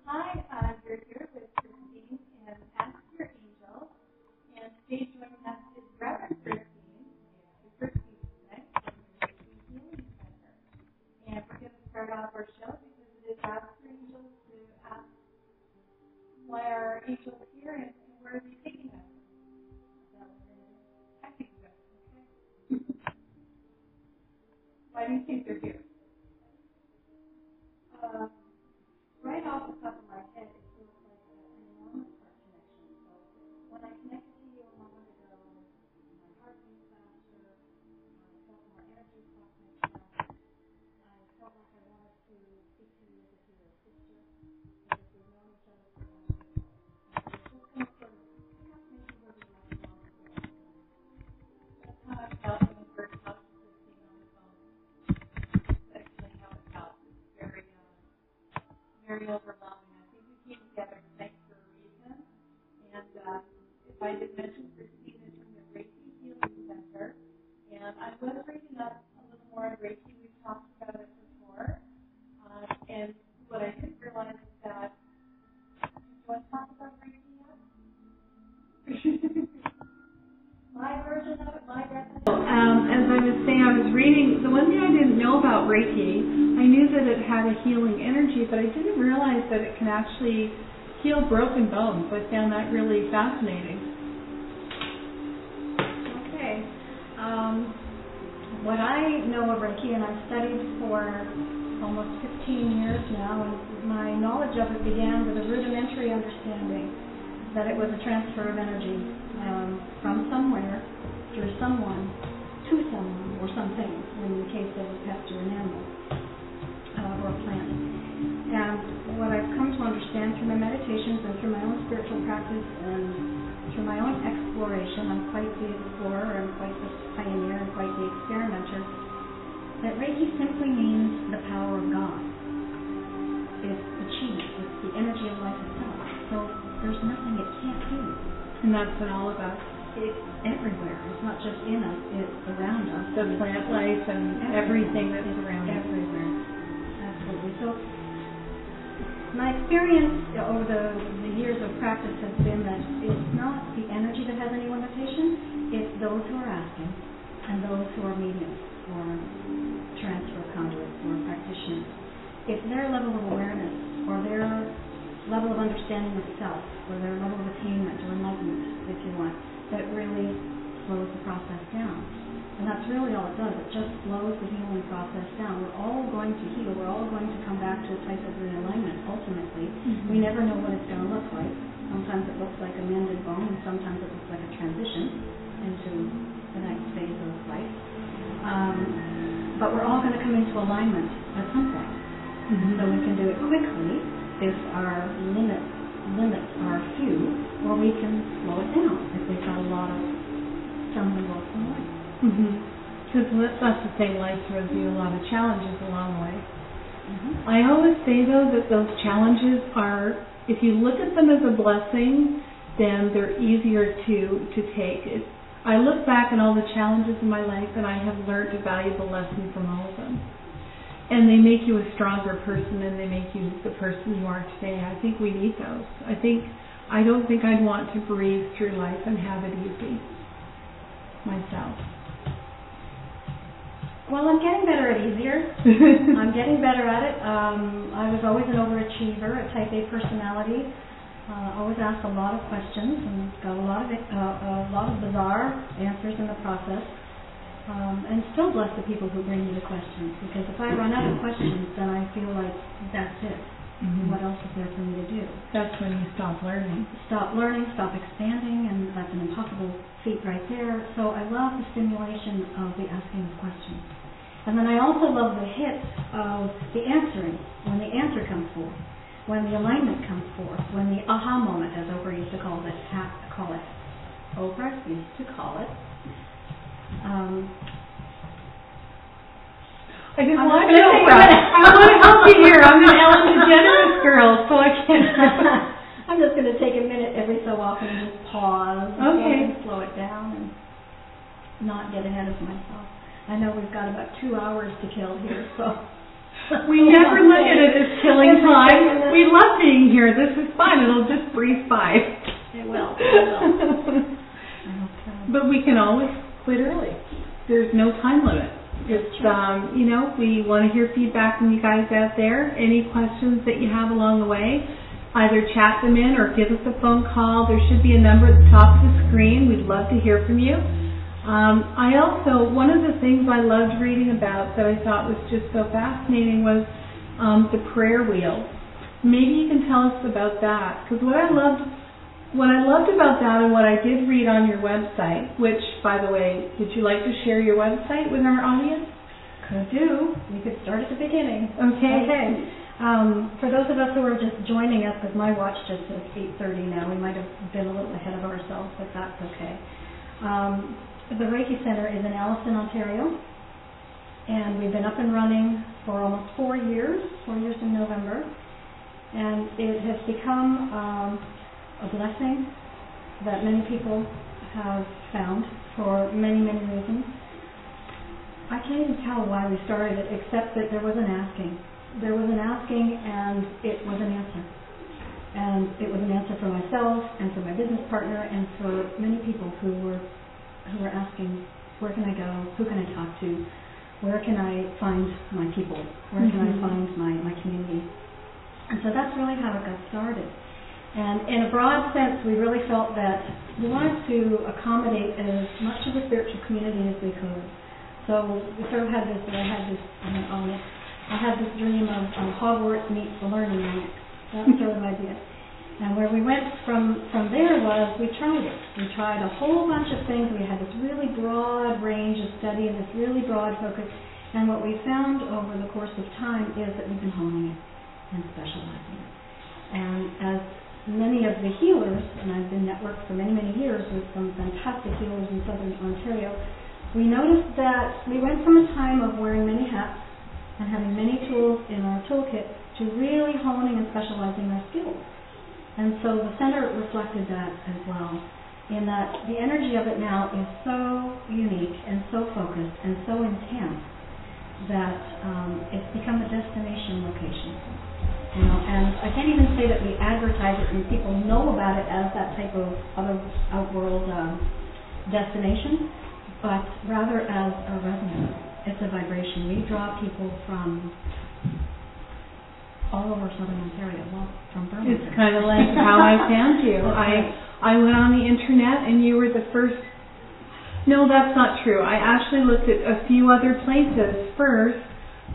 Hi, you're here with Christine and Ask Your Angel. And today joining us is Reverend Christine. It's Christine today from the Peacemaking Center. And we're going to start off our show because it is Ask Your Angels to ask why our angels are here and where are they taking us. So we're going to ask you that, okay? Why do you think they're here? Right off the top of my head, it feels like an enormous heart connection. So when I connected to you a moment ago, my heart beat faster, I felt more energy across my chest. I felt like I wanted to speak to you as if you were a sister, as if we've known each other for a long time. And I was just going to sort of pick up maybe where we left off today. That's how I felt when we first talked to Christine on the phone. That's actually how it felt. It's very overwhelming. I think we came together tonight for a reason. And if I did mention, Christine is from the Reiki Healing Center. And I was reading up a little more on Reiki. We've talked about it before. And what I didn't realize is that, do you want to talk about Reiki yet? My version of it, my definition. As I was saying, I was reading, the one thing I didn't know about Reiki, I knew that it had a healing energy, but I didn't realize that it can actually heal broken bones. I found that really fascinating. Okay. What I know of Reiki, and I've studied for almost 15 years now, and my knowledge of it began with a rudimentary understanding that it was a transfer of energy from somewhere through someone to someone or something, in the case of a pet or an animal or a plant. And what I've come to understand through my meditations and through my own spiritual practice and through my own exploration, I'm quite the explorer and quite the pioneer and quite the experimenter, that Reiki simply means the power of God. It's the chi, it's the energy of life itself. So there's nothing it can't do. And that's what all of us. It's everywhere. It's not just in us, it's around us. The plant life and everything that's around us. Everywhere. Absolutely. So my experience over the years of practice has been that it's not the energy that has any limitation, it's those who are asking and those who are mediums or transfer conduits or practitioners. It's their level of awareness or their level of understanding of self or their level of attainment or enlightenment, if you want, that really slows the process down. And that's really all it does. It just slows the healing process down. We're all going to heal. We're all going to come back to a place of realignment, ultimately. Mm-hmm. We never know what it's going to look like. Sometimes it looks like a mended bone, and sometimes it looks like a transition into the next phase of life. But we're all going to come into alignment at some point. Mm-hmm. So we can do it quickly if our limits are few, or we can slow it down if we've got a lot of stumbling blocks in the way. Because that's the thing, life throws you a lot of challenges along the way. Mm-hmm. I always say, though, that those challenges are, if you look at them as a blessing, then they're easier to take. I look back at all the challenges in my life, and I have learned a valuable lesson from all of them. And they make you a stronger person, and they make you the person you are today. I think we need those. I don't think I'd want to breeze through life and have it easy myself. Well, I'm getting better at easier. I'm getting better at it. I was always an overachiever, a type A personality. Always asked a lot of questions and got a lot of bizarre answers in the process. And still bless the people who bring me the questions, because if I run out of questions, then I feel like that's it. Mm-hmm. What else is there for me to do? That's when you stop learning. Stop learning, stop expanding, and that's an impossible feat right there. So I love the stimulation of the asking of questions. And then I also love the hit of the answering, when the answer comes forth, when the alignment comes forth, when the aha moment, as Oprah used to call it. Oprah used to call it. I just want to help you here. I'm an Ellen DeGeneres girl, so I can't. I'm just going to take a minute every so often and just pause and slow it down and not get ahead of myself. I know we've got about 2 hours to kill here, so We never look at it as killing time. We love being here. This is fun. It'll just breeze by. It will. But we can always quit early. There's no time limit. It's, we want to hear feedback from you guys out there. Any questions that you have along the way, either chat them in or give us a phone call. There should be a number at the top of the screen. We'd love to hear from you. One of the things I loved reading about that I thought was just so fascinating was the prayer wheel. Maybe you can tell us about that, because what I loved about that and what I did read on your website, which, by the way, would you like to share your website with our audience? Could do. We could start at the beginning. Okay. For those of us who are just joining us, because my watch just says 8:30 now, we might have been a little ahead of ourselves, but that's okay. The Reiki Center is in Alliston, Ontario, and we've been up and running for almost 4 years in November, and it has become a blessing that many people have found for many, many reasons. I can't even tell why we started it, except that there was an asking. There was an asking, and it was an answer. And it was an answer for myself and for my business partner and for many people who were asking, where can I go? Who can I talk to? Where can I find my people? Where can I find my community? And so that's really how it got started. And in a broad sense, we really felt that we wanted to accommodate as much of the spiritual community as we could. So we sort of had this, I had this dream of Hogwarts meets the Learning Annex, that sort of idea. And where we went from there was we tried it. We tried a whole bunch of things. We had this really broad range of study and this really broad focus. And what we found over the course of time is that we've been honing it and specializing it. And as many of the healers, and I've been networked for many, many years with some fantastic healers in Southern Ontario, we noticed that we went from a time of wearing many hats and having many tools in our toolkit to really honing and specializing our skills. And so the center reflected that as well, in that the energy of it now is so unique and so focused and so intense that it's become a destination location. And I can't even say that we advertise it and people know about it as that type of other outworld destination, but rather as a resonance. It's a vibration. We draw people from all over Southern Ontario, well, from Burlington. It's kind of like how I found you. I went on the internet and you were the first. No, that's not true. I actually looked at a few other places first,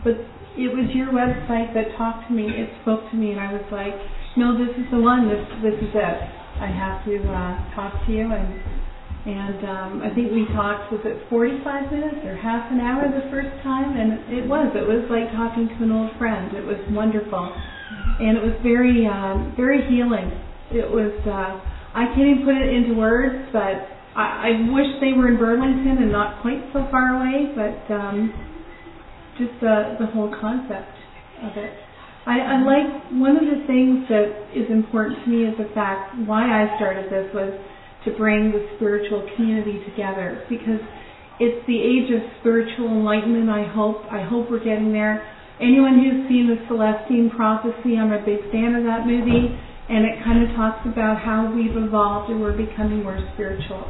but it was your website that talked to me. It spoke to me, and I was like, no, this is the one. This is it. I have to talk to you. And I think we talked, was it 45 minutes or half an hour the first time? And it was like talking to an old friend. It was wonderful. And it was very, very healing. It was, I can't even put it into words, but I wish they were in Burlington and not quite so far away, but just the whole concept of it. I like, one of the things that is important to me is the fact why I started this was to bring the spiritual community together, because it's the age of spiritual enlightenment. I hope we're getting there. Anyone who's seen the Celestine Prophecy, I'm a big fan of that movie, and it kind of talks about how we've evolved and we're becoming more spiritual.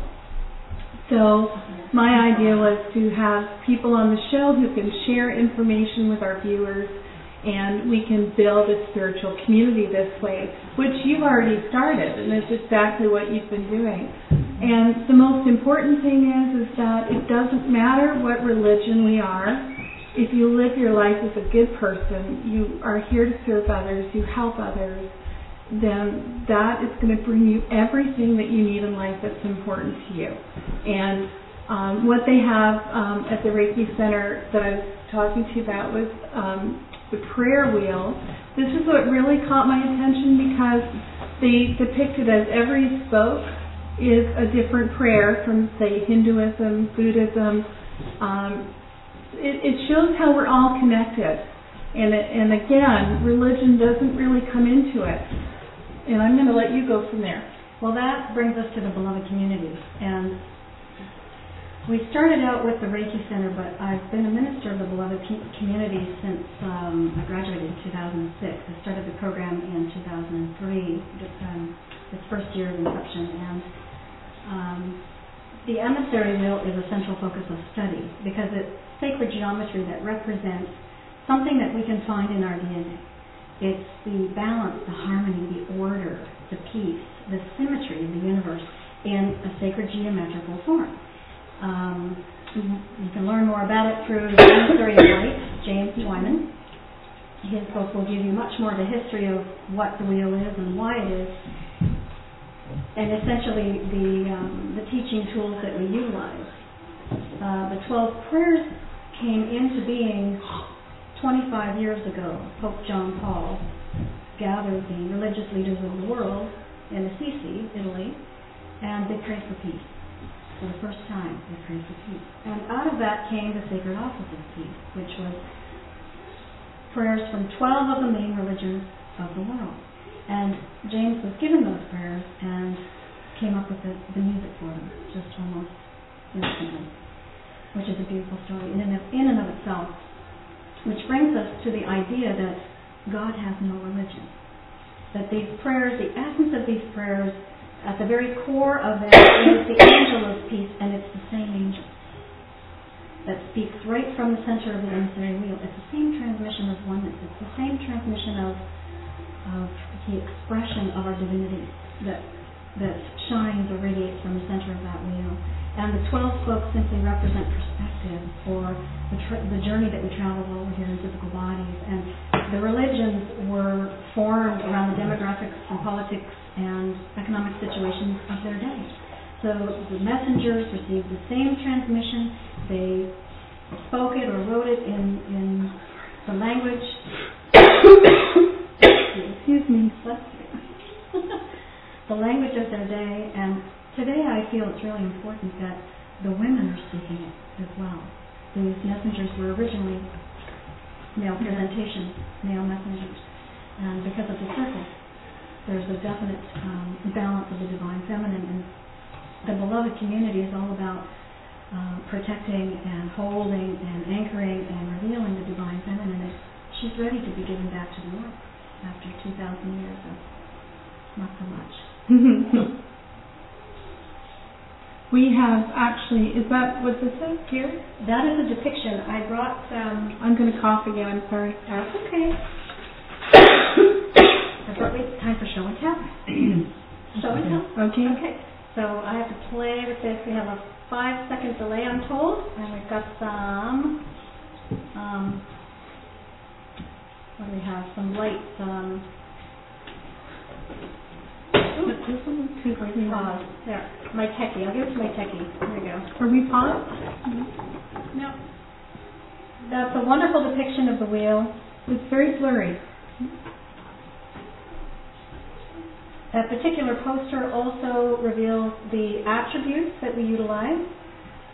So my idea was to have people on the show who can share information with our viewers, and we can build a spiritual community this way, which you've already started, and it's exactly what you've been doing. And the most important thing is that it doesn't matter what religion we are. If you live your life as a good person, you are here to serve others, you help others, then that is going to bring you everything that you need in life that's important to you. And what they have at the Reiki Center that I was talking to you about was the prayer wheel. This is what really caught my attention, because they depict it as every spoke is a different prayer from, say, Hinduism, Buddhism. It shows how we're all connected. And again, religion doesn't really come into it. And I'm going to let you go from there. Well, that brings us to the beloved community. And We started out with the Reiki Center, but I've been a minister of the Beloved Community since I graduated in 2006. I started the program in 2003, its first year of inception, and the emissary wheel is a central focus of study because it's sacred geometry that represents something that we can find in our DNA. It's the balance, the harmony, the order, the peace, the symmetry of the universe in a sacred geometrical form. You can learn more about it through the Emissary of Light, James Wyman. His book will give you much more of the history of what the wheel is and why it is, and essentially the teaching tools that we utilize. The 12 prayers came into being 25 years ago. Pope John Paul gathered the religious leaders of the world in Assisi, Italy, and they prayed for peace. For the first time, they prayed for peace. And out of that came the Sacred Office of Peace, which was prayers from 12 of the main religions of the world. And James was given those prayers and came up with the music for them, just almost instantly, which is a beautiful story in and of itself, which brings us to the idea that God has no religion. That these prayers, the essence of these prayers, at the very core of them is the angel of peace, and it's the same angel that speaks right from the center of the emissary wheel. It's the same transmission of oneness. It's the same transmission of the expression of our divinity that shines or radiates from the center of that wheel. And the 12 spokes simply represent perspective for the journey that we travel over here in physical bodies. And the religions were formed around the demographics and politics and economic situations of their day. So the messengers received the same transmission. They spoke it or wrote it in the language. Excuse me. The language of their day. And today I feel it's really important that the women are speaking it as well. These messengers were originally male presentation, male messengers. And because of the circle, there's a definite balance of the divine feminine, and the beloved community is all about protecting and holding and anchoring and revealing the divine feminine. And she's ready to be given back to the earth after 2,000 years of not so much. We have actually, is that what this is here? That is a depiction. I brought... I'm going to cough again, I'm sorry. That's okay. Time for show and tell. Show and tell? Okay. Okay. So I have to play with this. We have a 5-second delay, I'm told. And we've got some... what do we have? Some lights. Pause. There. My techie. I'll give it to my techie. There we go. Are we paused? No. That's a wonderful depiction of the wheel. It's very blurry. That particular poster also reveals the attributes that we utilize.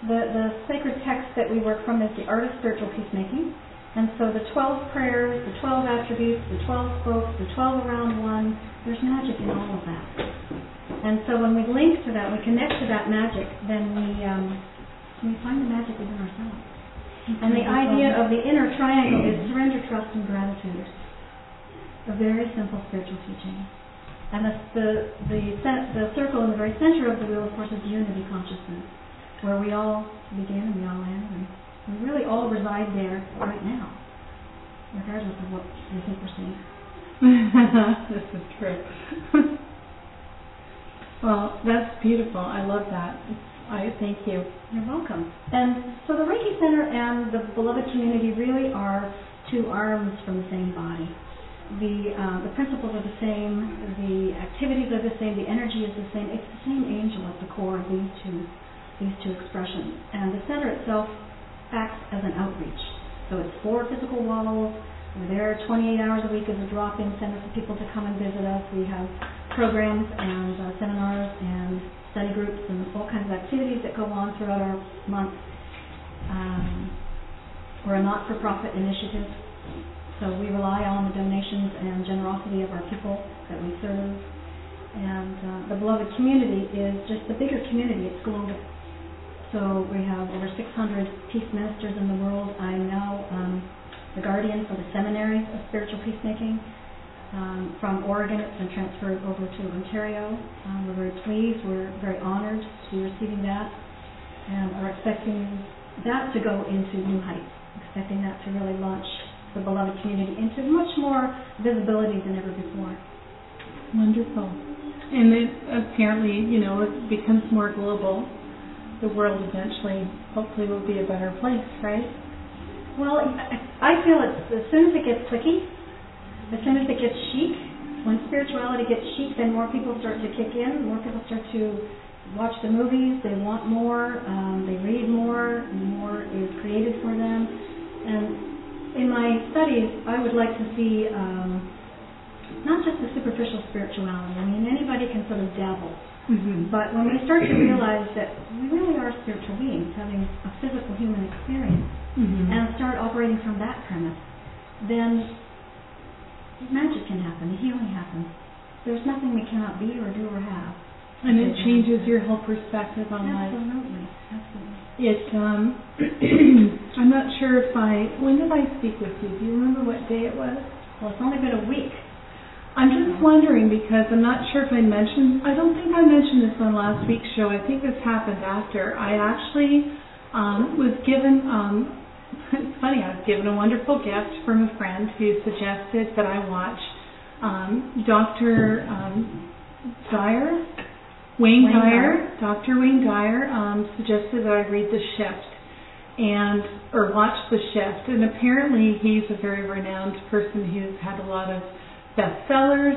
The sacred text that we work from is the Art of Spiritual Peacemaking. And so the 12 prayers, the 12 attributes, the 12 spokes, the 12 around one, there's magic in all of that. And so when we link to that, we connect to that magic, then we find the magic within ourselves. And the idea of the inner triangle is surrender, trust, and gratitude. A very simple spiritual teaching. And the circle in the very center of the wheel, of course, is unity consciousness, where we all begin and we all end, and we really all reside there right now, regardless of what we think we're seeing. This is true. Well, that's beautiful. I love that. I thank you. You're welcome. And so the Reiki Center and the Beloved Community really are two arms from the same body. The principles are the same, the activities are the same, the energy is the same. It's the same angel at the core of these two expressions. And the center itself acts as an outreach. So it's 4 physical walls. We're there 28 hours a week as a drop-in center for people to come and visit us. We have programs and seminars and study groups and all kinds of activities that go on throughout our month. We're a not-for-profit initiative, so we rely on the donations and generosity of our people that we serve. And the Beloved Community is just the bigger community. It's global. So we have over 600 peace ministers in the world. I'm now the guardian for the seminary of spiritual peacemaking. From Oregon, it's been transferred over to Ontario. We're very pleased. We're very honored to be receiving that, and are expecting that to go into new heights. Expecting that to really launch the beloved community into much more visibility than ever before. Wonderful. And it apparently, it becomes more global. The world eventually, hopefully, will be a better place, right? Well, I feel as soon as it gets cliquey, as soon as it gets chic, when spirituality gets chic, then more people start to kick in, more people start to watch the movies, they want more, they read more is created for them. And in my studies, I would like to see not just the superficial spirituality. I mean, anybody can sort of dabble. Mm-hmm. But when we start to realize that we really are spiritual beings having a physical human experience, mm-hmm. and start operating from that premise, then magic can happen, the healing happens. There's nothing we cannot be or do or have. And it changes your whole perspective on life. Absolutely, absolutely. It, I'm not sure when did I speak with you? Do you remember what day it was? Well, it's only been a week. I'm just wondering because I'm not sure if I don't think I mentioned this on last week's show. I think this happened after. I actually was given, it's funny, I was given a wonderful gift from a friend who suggested that I watch Dr. Wayne Dyer suggested that I read The Shift or watch The Shift. And apparently he's a very renowned person who's had a lot of bestsellers.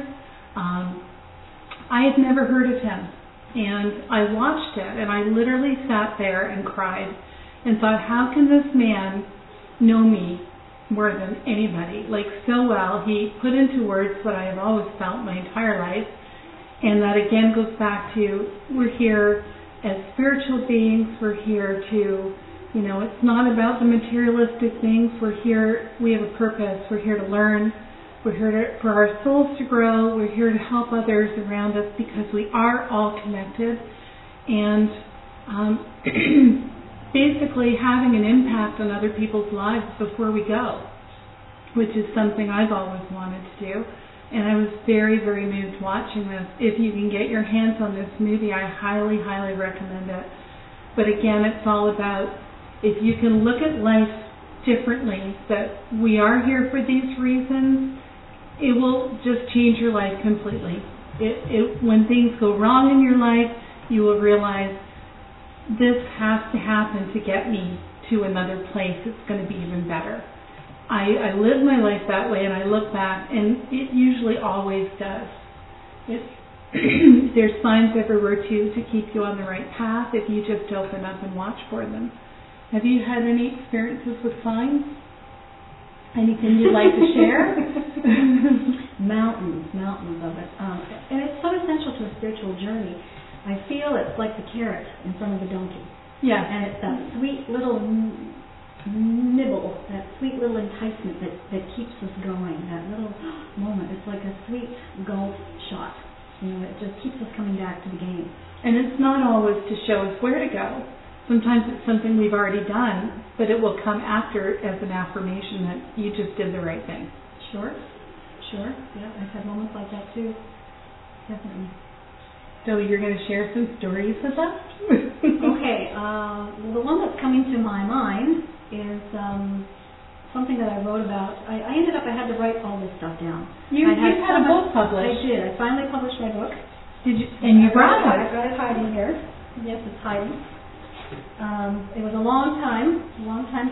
I had never heard of him. And I watched it, and I literally sat there and cried and thought, how can this man know me more than anybody, so well? He put into words what I have always felt my entire life, and that again goes back to we're here as spiritual beings. We're here to, it's not about the materialistic things. We're here, we have a purpose. We're here to learn. We're here for our souls to grow. We're here to help others around us because we are all connected. And basically having an impact on other people's lives before we go, which is something I've always wanted to do. And I was very, very moved watching this. If you can get your hands on this movie, I highly, highly recommend it. But again, it's all about if you can look at life differently, that we are here for these reasons, it will just change your life completely. When things go wrong in your life, you will realize this has to happen to get me to another place. It's going to be even better. I live my life that way, and I look back, and it usually always does. There's signs everywhere, too, to keep you on the right path if you just open up and watch for them. Have you had any experiences with signs? Anything you'd like to share? Mountains of it. And it's so essential to a spiritual journey. I feel it's like the carrot in front of the donkey. Yeah. And it's that sweet little nibble, that sweet little enticement that keeps us going, that little moment. It's like a sweet golf shot. It just keeps us coming back to the game. And it's not always to show us where to go. Sometimes it's something we've already done, but it will come after as an affirmation that you just did the right thing. Sure. Yeah, I've had moments like that too. Definitely. So you're going to share some stories with us? Okay. The one that's coming to my mind is something that I wrote about. I ended up, I had to write all this stuff down. You had a book published. I did. I finally published my book. Did you? And you brought it. I've got it hiding here. Yes, it's hiding. It was a long time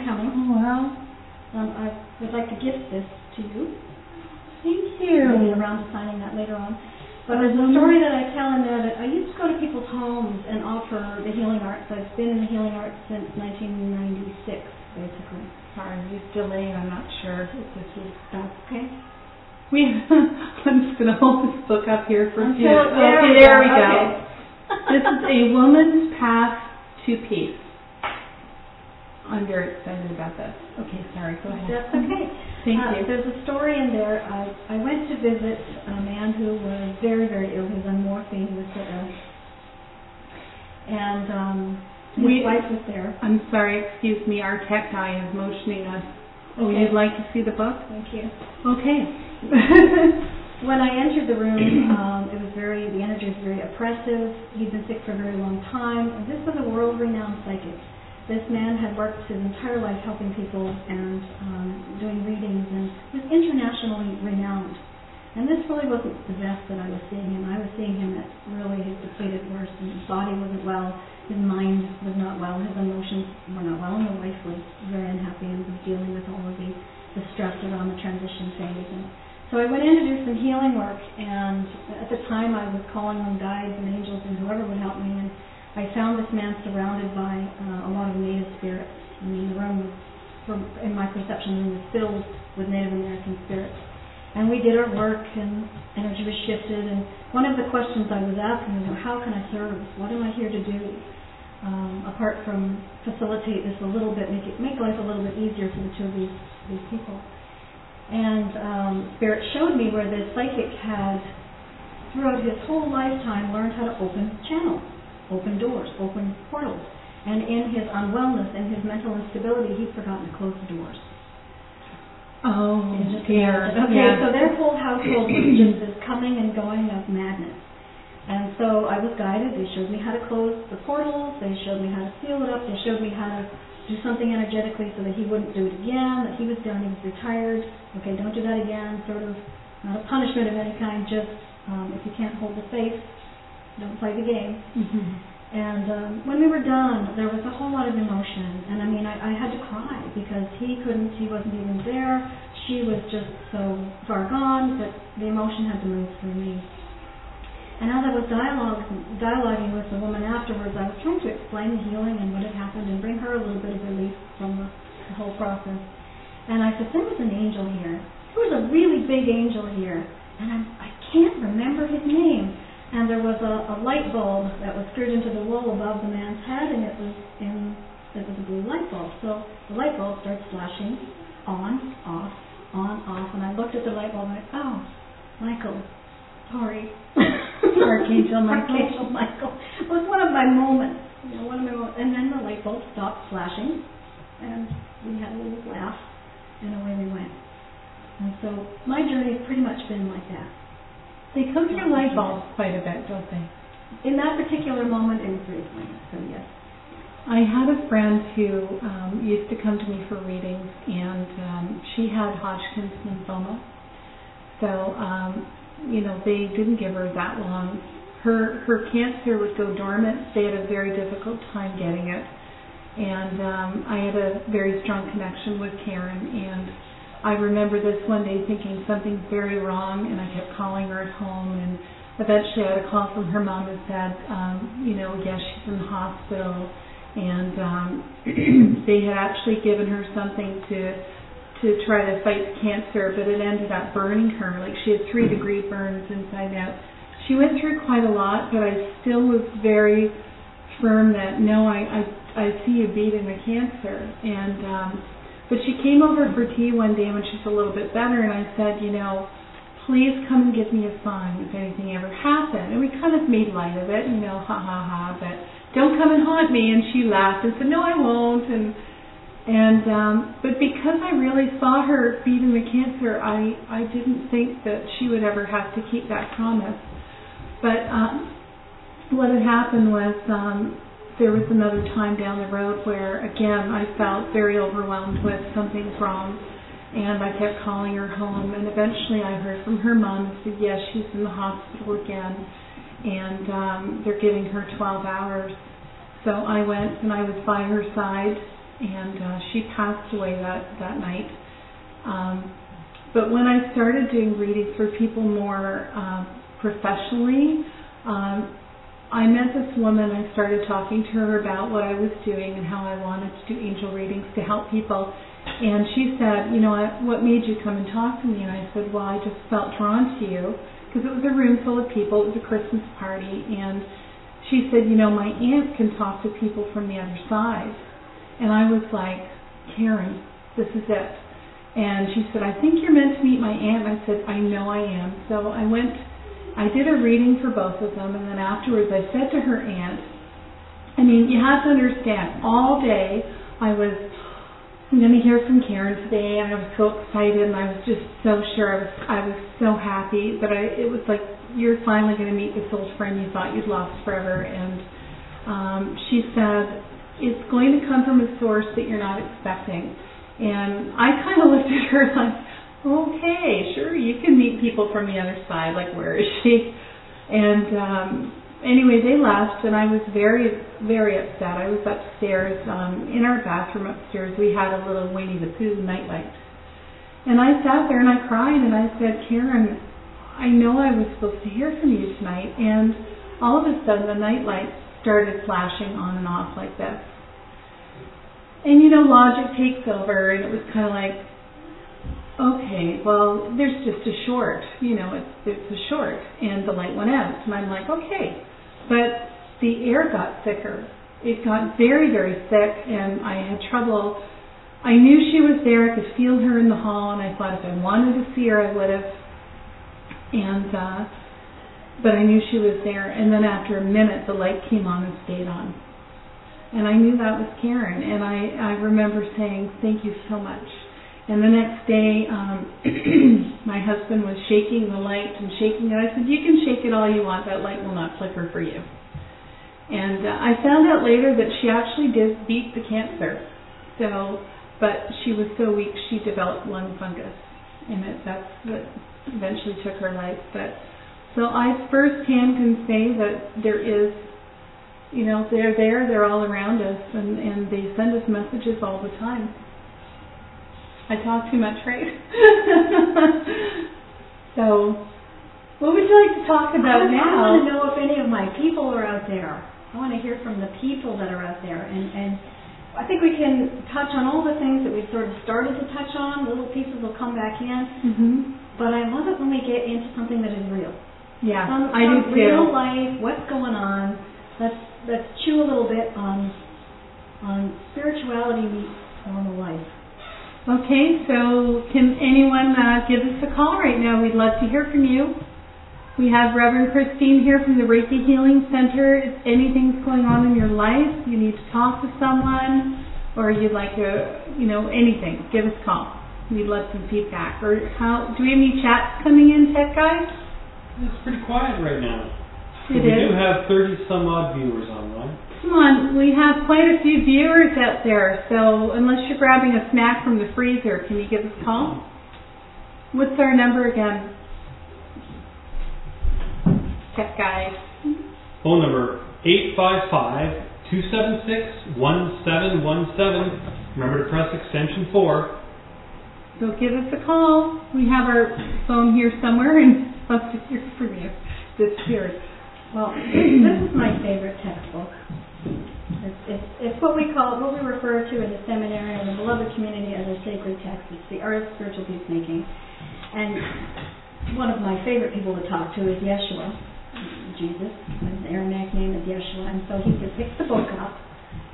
coming. Oh, wow. I would like to gift this to you. Thank you. I'll be around to signing that later on. But there's a story that I tell in there that I used to go to people's homes and offer the healing arts. I've been in the healing arts since 1996, basically. Sorry, you've delayed. I'm not sure if this is... Okay. I'm just going to hold this book up here for a few. Okay, there we go. Okay. This is A Woman's Path to Peace. I'm very excited about this. Okay, sorry, go ahead. That's okay. Thank you. There's a story in there. I went to visit a man who was very, very ill. He was on morphine. He was so ill. And His wife was there. I'm sorry, excuse me, our tech guy is motioning us. Oh, Okay. you'd like to see the book? Thank you. Okay. When I entered the room, the energy was very oppressive. He'd been sick for a very long time. And this was a world-renowned psychic. This man had worked his entire life helping people and doing readings and was internationally renowned. And this really wasn't the best that I was seeing him. I was seeing him at really his depleted worst, and his body wasn't well, his mind was not well, his emotions were not well, and the wife was very unhappy and was dealing with all of the stress around the transition phase. And so I went in to do some healing work, and at the time I was calling on guides and angels and whoever would help me, and I found this man surrounded by a lot of native spirits. I mean, the room was, in my perception, the room was filled with Native American spirits. And we did our work, and energy was shifted, and one of the questions I was asking was, how can I serve? What am I here to do? Apart from facilitate this a little bit, make life a little bit easier for the two of these people. And Spirit showed me where this psychic had, throughout his whole lifetime, learned how to open channels, open doors, open portals. And in his unwellness and his mental instability, he'd forgotten to close the doors. Oh, dear. Okay, yeah. so their whole household was just this coming and going of madness. And so I was guided. They showed me how to close the portals. They showed me how to seal it up. They showed me how to do something energetically so that he wouldn't do it again, that he was done, he was retired. Okay, don't do that again. Sort of not a punishment of any kind, just if you can't hold the safe, don't play the game. Mm-hmm. And when we were done, there was a whole lot of emotion. And I mean, I had to cry because he wasn't even there. She was just so far gone that the emotion had to move through me. And as I was dialoguing with the woman afterwards, I was trying to explain the healing and what had happened and bring her a little bit of relief from the whole process. And I said, there was an angel here. There was a really big angel here. And I can't remember his name. And there was a light bulb that was screwed into the wall above the man's head, and it was a blue light bulb. So the light bulb starts flashing on, off, and I looked at the light bulb and I went, oh, Michael, sorry. Archangel Michael. Archangel Michael. It was one of my moments. And then the light bulb stopped flashing, and we had a little laugh, and away we went. And so my journey has pretty much been like that. They come through light bulbs quite a bit, don't they? In that particular moment, it was very poignant, so yes. I had a friend who used to come to me for readings, and she had Hodgkin's lymphoma. So, they didn't give her that long. Her cancer would go dormant. They had a very difficult time getting it. And I had a very strong connection with Karen, and I remember this one day thinking something's very wrong, and I kept calling her at home, and eventually I had a call from her mom that said, yes, she's in the hospital, and they had actually given her something to try to fight cancer, but it ended up burning her. Like, she had 3-degree burns inside out. She went through quite a lot, but I still was very firm that, no, I see you beating the cancer. And but she came over for tea one day when she's a little bit better, and I said, please come and give me a sign if anything ever happened. And we kind of made light of it, ha ha ha, but don't come and haunt me. And she laughed and said, no, I won't. But because I really saw her beating the cancer, I didn't think that she would ever have to keep that promise. But what had happened was there was another time down the road where, again, I felt very overwhelmed with something's wrong, and I kept calling her home, and eventually I heard from her mom and said, yes, she's in the hospital again, and they're giving her 12 hours. So I went, and I was by her side, and she passed away that night. But when I started doing readings for people more professionally, I met this woman. I started talking to her about what I was doing and how I wanted to do angel readings to help people. And she said, what made you come and talk to me? And I said, well, I just felt drawn to you because it was a room full of people. It was a Christmas party. And she said, my aunt can talk to people from the other side. And I was like, Karen, this is it. And she said, I think you're meant to meet my aunt. And I said, I know I am. So I did a reading for both of them, and then afterwards I said to her aunt, I mean, you have to understand, all day I'm going to hear from Karen today, and I was so excited, and I was just so sure, I was so happy that it was like, you're finally going to meet this old friend you thought you'd lost forever. And she said, it's going to come from a source that you're not expecting. And I kind of looked at her like, okay, sure, you can meet people from the other side, like, where is she? And anyway, they left, and I was very, very upset. I was upstairs, in our bathroom upstairs. We had a little Winnie the Pooh nightlight. And I sat there and I cried, and I said, Karen, I know I was supposed to hear from you tonight. And all of a sudden, the nightlight started flashing on and off like this. And, you know, logic takes over, and it was kind of like, okay, well, there's just a short, you know, it's a short, and the light went out. And I'm like, okay. But the air got thicker. It got very, very thick, and I had trouble. I knew she was there. I could feel her in the hall, and I thought if I wanted to see her, I would have. And but I knew she was there. And then after a minute, the light came on and stayed on. And I knew that was Karen. And I remember saying, thank you so much. And the next day, my husband was shaking the light and shaking it. I said, you can shake it all you want. That light will not flicker for you. And I found out later that she actually did beat the cancer. But she was so weak, she developed lung fungus. And that's what eventually took her life. But so I firsthand can say that there is, you know, they're there, they're all around us, and they send us messages all the time. I talk too much, right? So, what would you like to talk about now? I want to know if any of my people are out there. I want to hear from the people that are out there. And I think we can touch on all the things that we've sort of started to touch on. Little pieces will come back in. Mm-hmm. But I love it when we get into something that is real. Yeah, I do too. Real life, what's going on. Let's chew a little bit on spirituality meets normal life. Okay, so can anyone give us a call right now? We'd love to hear from you. We have Reverend Christine here from the Reiki Healing Center. If anything's going on in your life, you need to talk to someone, or you'd like to, anything, give us a call. We'd love some feedback. Or do we have any chats coming in, tech guys? It's pretty quiet right now. We do have 30 some odd viewers online. Come on, we have quite a few viewers out there, so unless you're grabbing a snack from the freezer, can you give us a call? What's our number again? Tech guys. Phone number 855-276-1717. Remember to press extension 4. So give us a call. We have our phone here somewhere, and love to hear from you. Disappeared. Well, this is my favorite textbook. It's what we refer to in the seminary and the beloved community as a sacred text. It's the Art of Spiritual Peacemaking. And one of my favorite people to talk to is Yeshua, Jesus. His Aramaic name is Yeshua. And so he just picks the book up.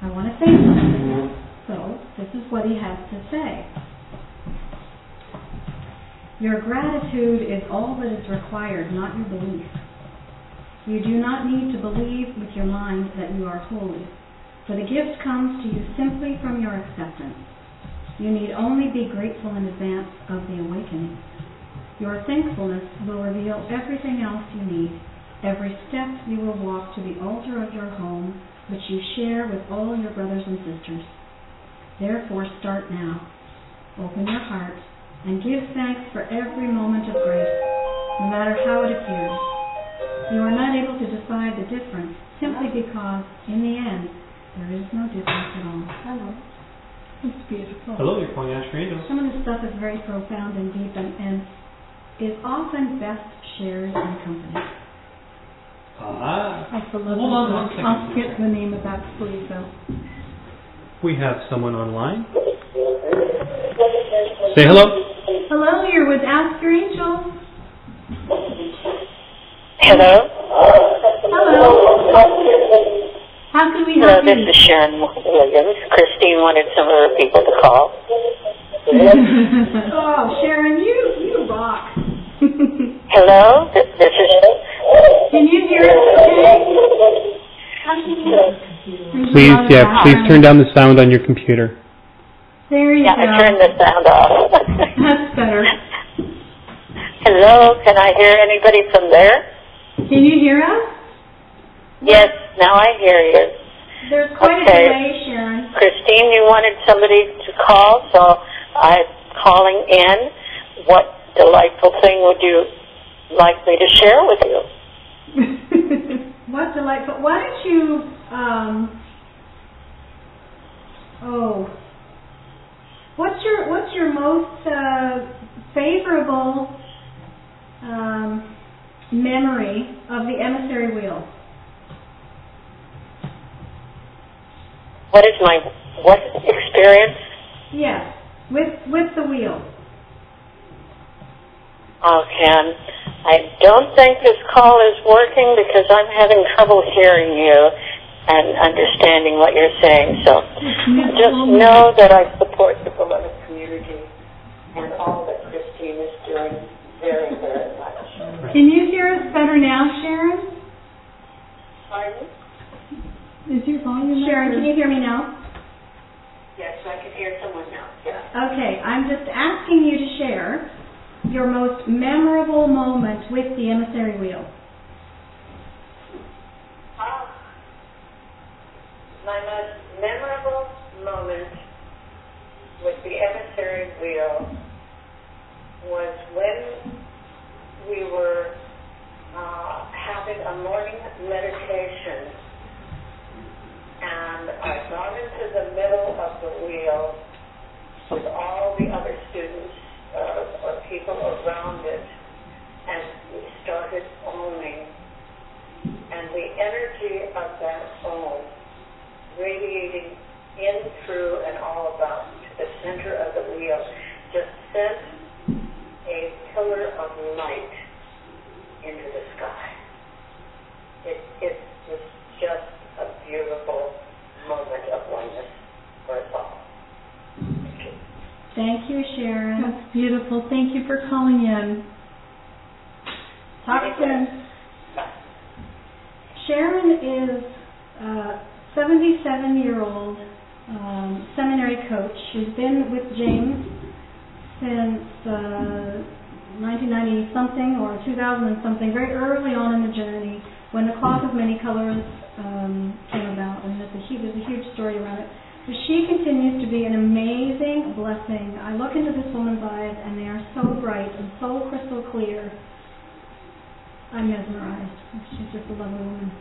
I want to say something. So this is what he has to say. Your gratitude is all that is required, not your belief. You do not need to believe with your mind that you are holy, for the gift comes to you simply from your acceptance. You need only be grateful in advance of the awakening. Your thankfulness will reveal everything else you need, every step you will walk to the altar of your home, which you share with all your brothers and sisters. Therefore, start now. Open your heart and give thanks for every moment of grace, no matter how it appears. You are not able to decide the difference simply because, in the end, there is no difference at all. Hello. It's beautiful. Hello, you're calling Ashley Angels. Some of this stuff is very profound and deep and is often best shared in company. Hold on one second. I'll skip the name of that please, though. We have someone online. Say hello. Hello, you're with Ask Your Angel. Hello? Hello. How can we help you? Hello, this is Sharon Williams. Christine wanted some of her people to call. Oh, Sharon, you rock. Hello? This is... Can you hear us okay? Are please, a lot of background. please turn down the sound on your computer. There you Yeah, go. I turned the sound off. That's better. Hello, can I hear anybody from there? Can you hear us? Yes, now I hear you. There's quite a Okay. delay, Sharon. Christine, you wanted somebody to call, so I'm calling in. What delightful thing would you like me to share with you? What delightful. Why don't you, what's your most favorable memory of the emissary wheel? What experience? Yes, with the wheel. Okay, I don't think this call is working because I'm having trouble hearing you and understanding what you're saying. So just know that I support the beloved community and all that Christine is doing very, very much. Can you hear us better now, Sharon? Pardon? Is your volume Sharon, up? can you hear me now? Yes, I can hear someone now. Yeah. Okay, I'm just asking you to share your most memorable moment with the emissary wheel. My most memorable moment with the emissary wheel was when we were having a morning meditation, and I got into the middle of the wheel with all the other students or people around it, and we started owning, and the energy of that own radiating in, through, and all about to the center of the wheel just sent a pillar of light into the sky. It was just a beautiful moment of oneness for us all. Thank you, Sharon. That's beautiful. Thank you for calling in. Talk soon. Sharon is a 77-year-old seminary coach who's been with James since 1990-something or 2000-something, very early on in the journey when the Cloth of Many Colors came about, and there's a huge story around it. But she continues to be an amazing blessing. I look into this woman's eyes, and they are so bright and so crystal clear. I'm mesmerized. She's just a lovely woman.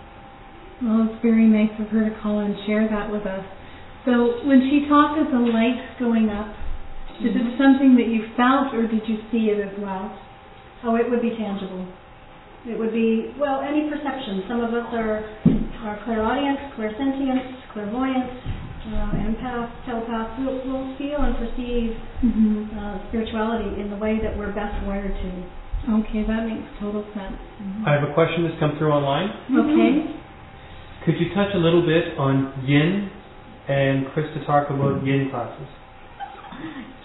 Well, it's very nice of her to call and share that with us. So when she talked of the lights going up, is it something that you felt, or did you see it as well? Oh, it would be tangible. It would be, well, any perception. Some of us are clairaudience, clairsentience, clairvoyance, empaths, telepaths. We'll feel and perceive spirituality in the way that we're best wired to. Okay, that makes total sense. I have a question that's come through online. Okay. Could you touch a little bit on yin and Chris to talk about yin classes?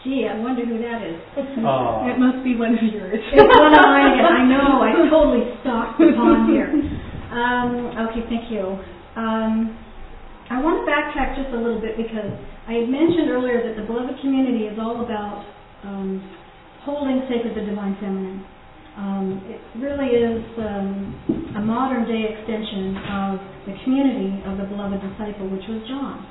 Gee, I wonder who that is. It must be one of yours. It's one of mine again. I know. I totally stocked the pond here. Okay, thank you. I want to backtrack just a little bit because I had mentioned earlier that the beloved community is all about holding sacred the divine feminine. It really is a modern day extension of the community of the beloved disciple, which was John.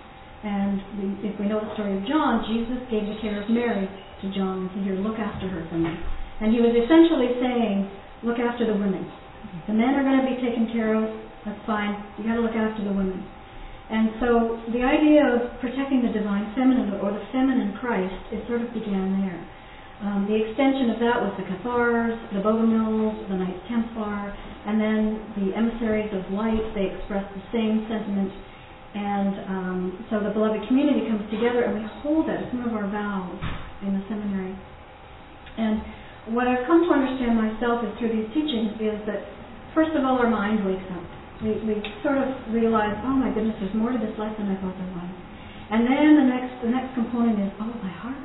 And if we know the story of John, Jesus gave the care of Mary to John and said, "Here, look after her for me." And he was essentially saying, look after the women. The men are going to be taken care of, that's fine. You got to look after the women. And so the idea of protecting the divine feminine or the feminine Christ, it sort of began there. The extension of that was the Cathars, the Bogomils, the Knights Templar, and then the emissaries of light. They expressed the same sentiment. And so the beloved community comes together and we hold it as one of our vows in the seminary. And what I've come to understand myself is through these teachings is that, first of all, our mind wakes up. We sort of realize, oh my goodness, there's more to this life than I thought there was. And then the next component is, oh, my heart.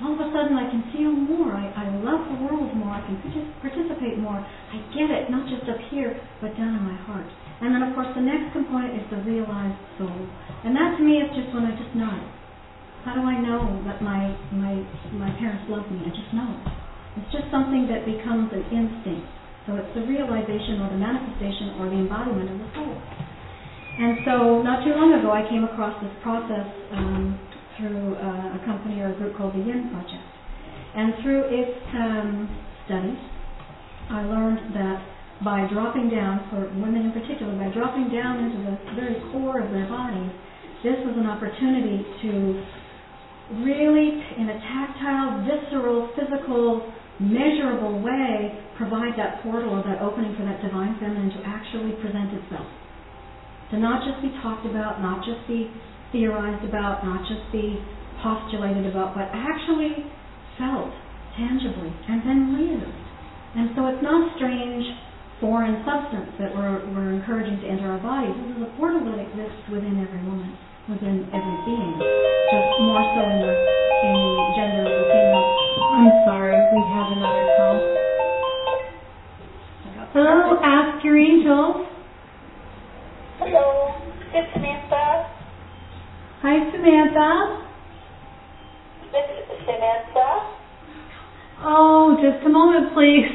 All of a sudden I can feel more. I love the world more. more, I can participate more. I get it, not just up here, but down in my heart. And then, of course, the next component is the realized soul. And that, to me, is just when I just know. How do I know that my parents love me? I just know. It's just something that becomes an instinct. So it's the realization or the manifestation or the embodiment of the soul. And so not too long ago I came across this process through a company or a group called the Yin Project. And through its studies, I learned that by dropping down, for women in particular, by dropping down into the very core of their bodies, this was an opportunity to really, in a tactile, visceral, physical, measurable way, provide that portal or that opening for that divine feminine to actually present itself. To not just be talked about, not just be theorized about, not just be postulated about, but actually felt tangibly and then lived. And so it's not strange foreign substance that we're encouraging to enter our bodies. This is a portal that exists within every woman, within every being, just more so in the gender of the female. I'm sorry, we have another call. Hello, Ask Your Angels. Hello, it's Samantha. Hi, Samantha. It's Samantha. Oh, just a moment, please.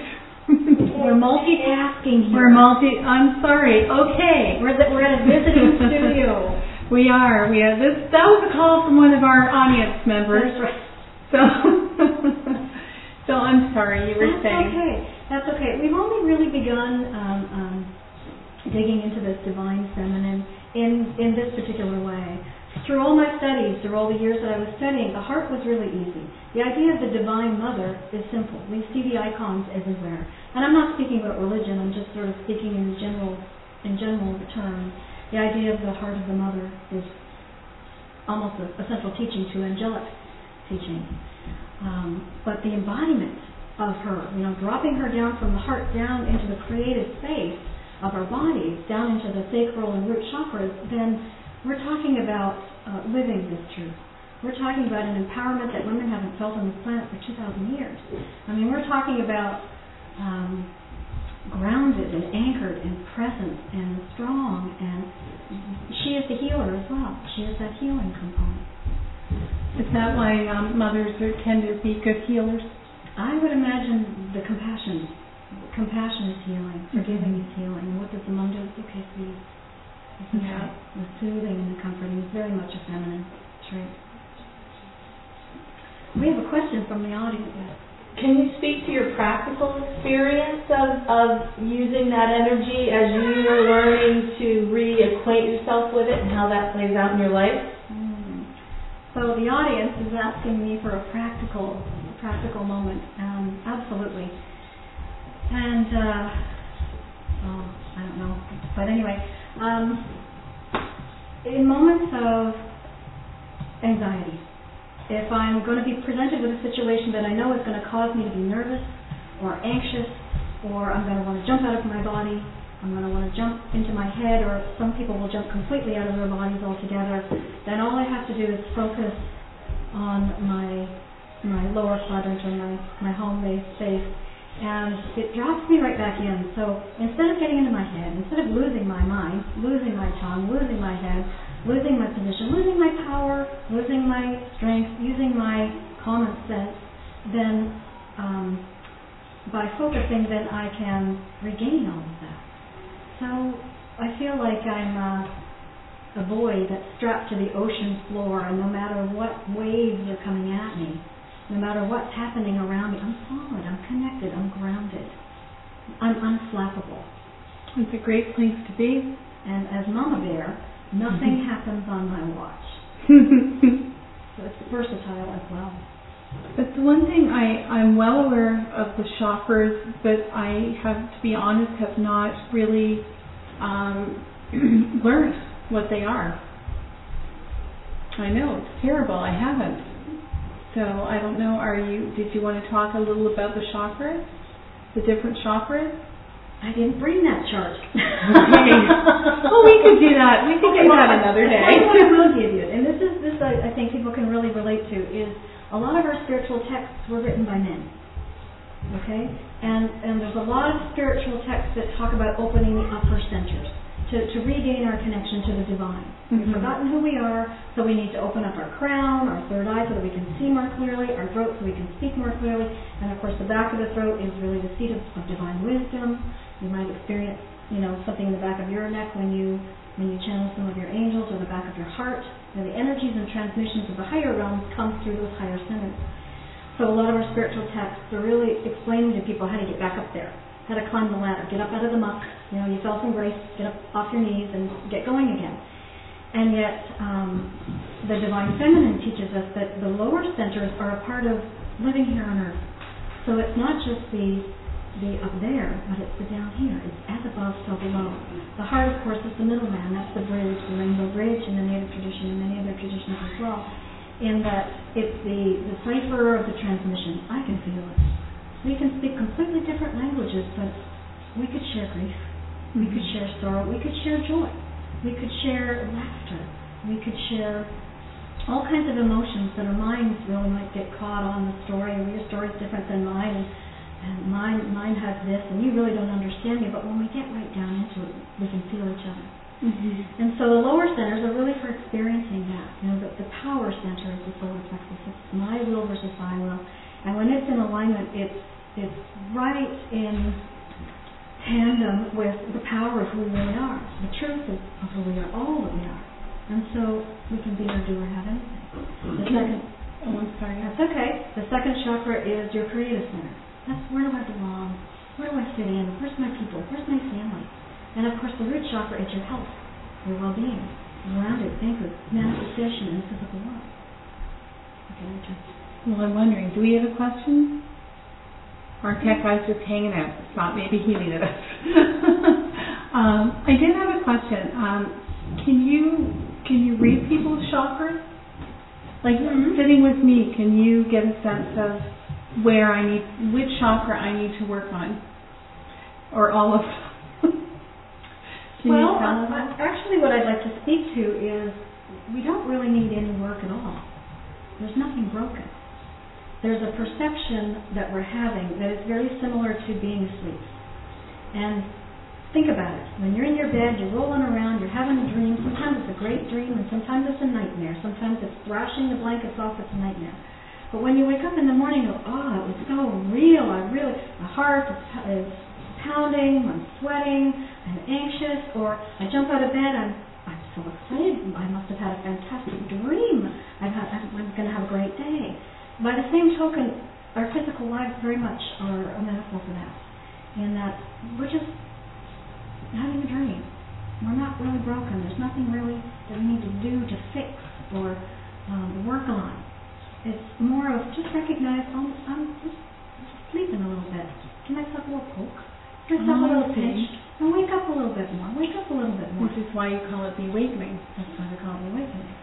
We're multitasking here. I'm sorry. Okay. We're at a visiting studio. We are. That was a call from one of our audience members. That's right. So I'm sorry. You were saying. That's okay. We've only really begun digging into this divine feminine in this particular way. Through all my studies, through all the years that I was studying, the heart was really easy. The idea of the Divine Mother is simple. We see the icons everywhere. And I'm not speaking about religion, I'm just sort of speaking in general terms. The idea of the heart of the Mother is almost a central teaching to angelic teaching. But the embodiment of her, dropping her down from the heart down into the creative space of our bodies, down into the sacral and root chakras, then we're talking about living this truth. We're talking about an empowerment that women haven't felt on this planet for 2,000 years. I mean, we're talking about grounded and anchored and present and strong, and she is the healer as well. She is that healing component. Is that why mothers tend to be good healers? I would imagine the compassion. Compassion is healing. Forgiving is healing. And what does the mom do? It's okay, sweetie. Yeah. The soothing and the comforting is very much a feminine trait. We have a question from the audience. Can you speak to your practical experience of using that energy as you were learning to reacquaint yourself with it and how that plays out in your life? So the audience is asking me for a practical moment. Absolutely. And, I don't know. But anyway, in moments of anxiety, if I'm going to be presented with a situation that I know is going to cause me to be nervous or anxious, or I'm going to want to jump out of my body, I'm going to want to jump into my head, or some people will jump completely out of their bodies altogether, then all I have to do is focus on my lower quadrant or my home-based space, and it drops me right back in. So instead of getting into my head, instead of losing my mind, losing my tongue, losing my head, losing my position, losing my power, losing my strength, using my common sense, then by focusing, then I can regain all of that. So I feel like I'm a buoy that's strapped to the ocean floor, and no matter what waves are coming at me, no matter what's happening around me, I'm solid, I'm connected, I'm grounded, I'm unflappable. It's a great place to be. And as Mama Bear, nothing happens on my watch. So it's versatile as well. But the one thing I'm well aware of the chakras, but I have to be honest, have not really learned what they are. I know, it's terrible, I haven't. So I don't know, did you want to talk a little about the chakras? The different chakras? I didn't bring that chart. Okay. Well, we could do that. We could do that another day. What I will give you, and this I think people can really relate to, is a lot of our spiritual texts were written by men. Okay? And there's a lot of spiritual texts that talk about opening the upper centers to regain our connection to the divine. We've forgotten who we are, so we need to open up our crown, our third eye, so that we can see more clearly, our throat so we can speak more clearly, and of course the back of the throat is really the seat of divine wisdom. You might experience, something in the back of your neck when you channel some of your angels, or the back of your heart. The energies and transmissions of the higher realms come through those higher centers. So a lot of our spiritual texts are really explaining to people how to get back up there, how to climb the ladder, get up out of the muck. You fell from grace, get up off your knees and get going again. And yet, the Divine Feminine teaches us that the lower centers are a part of living here on earth. So it's not just the up there, but it's the down here. It's as above, so below. The heart, of course, is the middleman. That's the bridge, the rainbow bridge in the Native tradition and many other traditions as well. In that it's the cipher of the transmission. I can feel it. We can speak completely different languages, but we could share grief. We could share sorrow. We could share joy. We could share laughter. We could share all kinds of emotions that our minds really might get caught on the story. Your story's different than mine, and mine has this, and you really don't understand me. But when we get right down into it, we can feel each other. And so the lower centers are really for experiencing that. The power center is the solar plexus. It's my will versus I will. And when it's in alignment, it's right in tandem with the power of who we really are. The truth of who we are, all that we are. And so we can be or do or have anything. The second, I'm sorry. That's okay. The second chakra is your creative center. That's where do I belong? Where do I fit in? Where's my people? Where's my family? And of course the root chakra is your health, your well-being, grounded, anchored, manifestation in the physical world. Okay, well, I'm wondering, do we have a question? Our tech guy's just hanging out. It's not maybe he needed us. I did have a question. Can you read people's chakras? Like sitting with me, can you get a sense of which chakra I need to work on, or all of them? Well, actually, what I'd like to speak to is we don't really need any work at all. There's nothing broken. There's a perception that we're having that is very similar to being asleep. And think about it. When you're in your bed, you're rolling around, you're having a dream. Sometimes it's a great dream, and sometimes it's a nightmare. Sometimes it's thrashing the blankets off, it's a nightmare. But when you wake up in the morning, you go, oh, it was so real. My heart is pounding, I'm sweating, I'm anxious, or I jump out of bed, I'm so excited. I must have had a fantastic dream. I'm going to have a great day. By the same token, our physical lives very much are a metaphor for that. In that we're just having a dream. We're not really broken. There's nothing really that we need to do to fix or work on. It's more of just recognize, I'm just sleeping a little bit. Give myself a little poke. Give myself a little pinch. And wake up a little bit more. Wake up a little bit more. Which is why you call it the awakening. That's why we call it the awakening.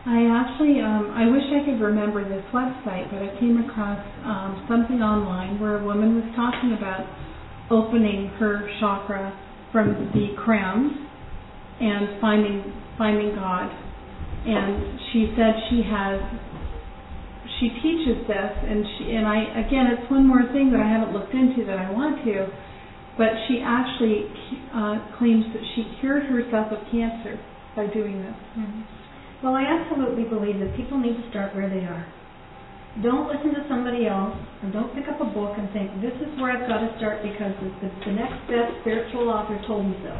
I actually, I wish I could remember this website, but I came across something online where a woman was talking about opening her chakra from the crown and finding God. And she said she teaches this, and I again, it's one more thing that I haven't looked into that I want to, but she actually claims that she cured herself of cancer by doing this. Well, I absolutely believe that people need to start where they are. Don't listen to somebody else, and don't pick up a book and think, this is where I've got to start because the next best spiritual author told me so.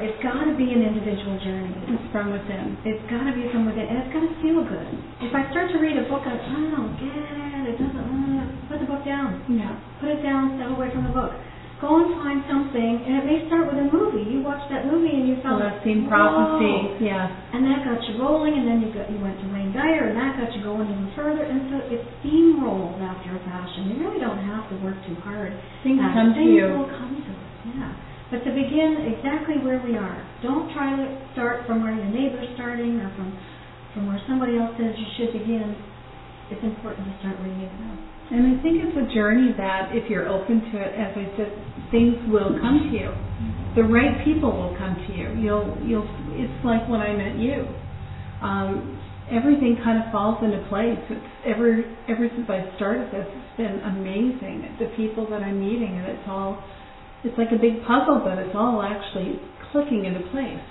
It's got to be an individual journey. It's from within. It's got to be from within, and it's got to feel good. If I start to read a book and I don't get it doesn't, put the book down. Yeah. Put it down, step away from the book. Go and find something, and it may start with a movie. You watched that movie and you felt, Celestine Prophecy, yeah. And that got you rolling, and then you went to Wayne Dyer, and that got you going even further, and so it steamrolls after a fashion. You really don't have to work too hard. Things come to you. Things will come to us, yeah. But to begin exactly where we are. Don't try to start from where your neighbor's starting or from where somebody else says you should begin. It's important to start where you go. And I think it's a journey that, if you're open to it, as I said, things will come to you. The right people will come to you. It's like when I met you. everything kind of falls into place. It's ever since I started this, it's been amazing. The people that I'm meeting, and it's like a big puzzle, but it's all actually clicking into place.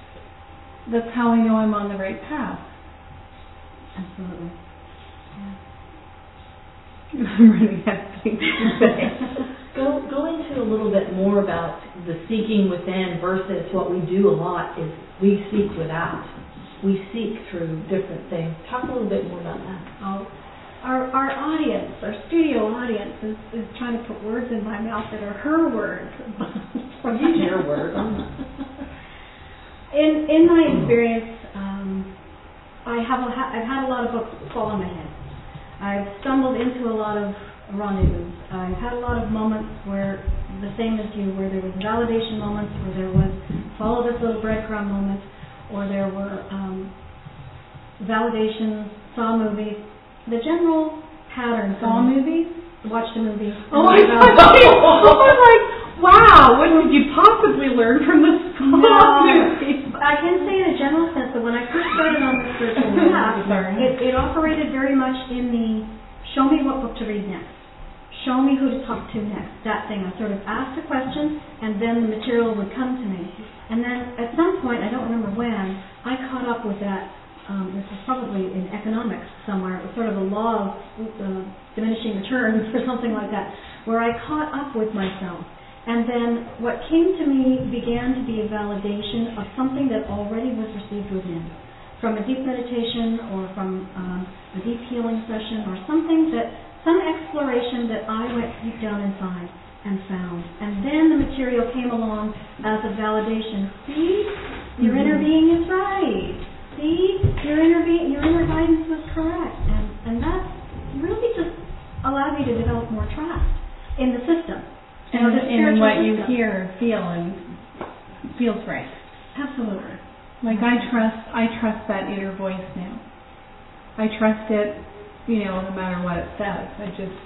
That's how I know I'm on the right path. Absolutely. Yeah. I'm running out of things to say. Go into a little bit more about the seeking within versus what we do a lot is we seek without. We seek through different things. Talk a little bit more about that. Our audience, our studio audience, is trying to put words in my mouth that are her words. Use your words. In my experience, I've had a lot of books fall on my head. I've stumbled into a lot of rendezvous. I've had a lot of moments where, the same as you, where there was validation moments, where there was follow this little breadcrumb moment, or there were validation, saw movies. The general pattern. Saw movies? Watched a movie. Oh, I was like, wow, what did you possibly learn from the Saw movie? I can say in a general sense that when I first started on this spiritual path, it operated very much in the show me what book to read next. Show me who to talk to next. That thing. I sort of asked a question, and then the material would come to me. And then at some point, I don't remember when, I caught up with that. This was probably in economics somewhere. It was sort of a law of diminishing returns or something like that, where I caught up with myself. And then what came to me began to be a validation of something that already was received within, from a deep meditation or from a deep healing session or something some exploration that I went deep down inside and found. And then the material came along as a validation. See, your inner being is right. See, your inner guidance was correct. And that really just allowed me to develop more trust in the system. And what you hear and feel and feels right. Absolutely. Like I trust that inner voice now. I trust it, no matter what it says. I just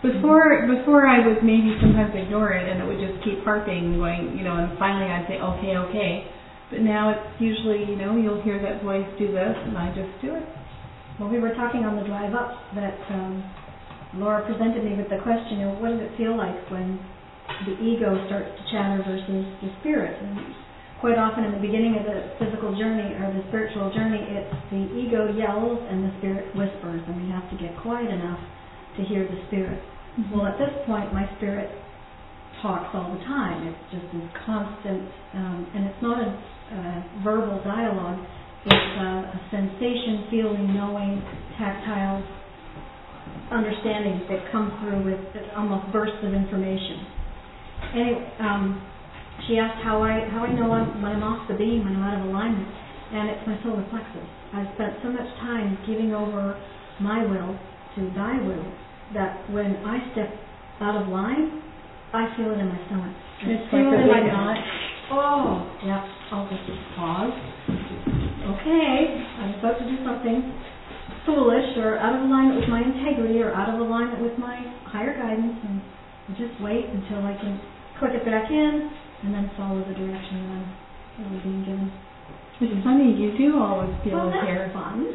before I would maybe sometimes ignore it and it would just keep harping, going, and finally I'd say okay. But now it's usually, you'll hear that voice do this and I just do it. Well, we were talking on the drive up that Laura presented me with the question, what does it feel like when the ego starts to chatter versus the spirit? And quite often in the beginning of the physical journey or the spiritual journey, it's the ego yells and the spirit whispers, and we have to get quiet enough to hear the spirit. Mm-hmm. Well, at this point, my spirit talks all the time. It's just this constant, and it's not a verbal dialogue. It's a sensation, feeling, knowing, tactile understanding that comes through with almost bursts of information. Anyway, she asked how I know when I'm off the beam, when I'm out of alignment, and it's my solar plexus. I've spent so much time giving over my will to thy will that when I step out of line, I feel it in my stomach. It's like a big knot. Oh, yeah. I'll just pause. Okay, I'm about to do something foolish or out of alignment with my integrity or out of alignment with my higher guidance, and just wait until I can click it back in and then follow the direction that I'm really being given. It's funny, you do always feel it here. Fun.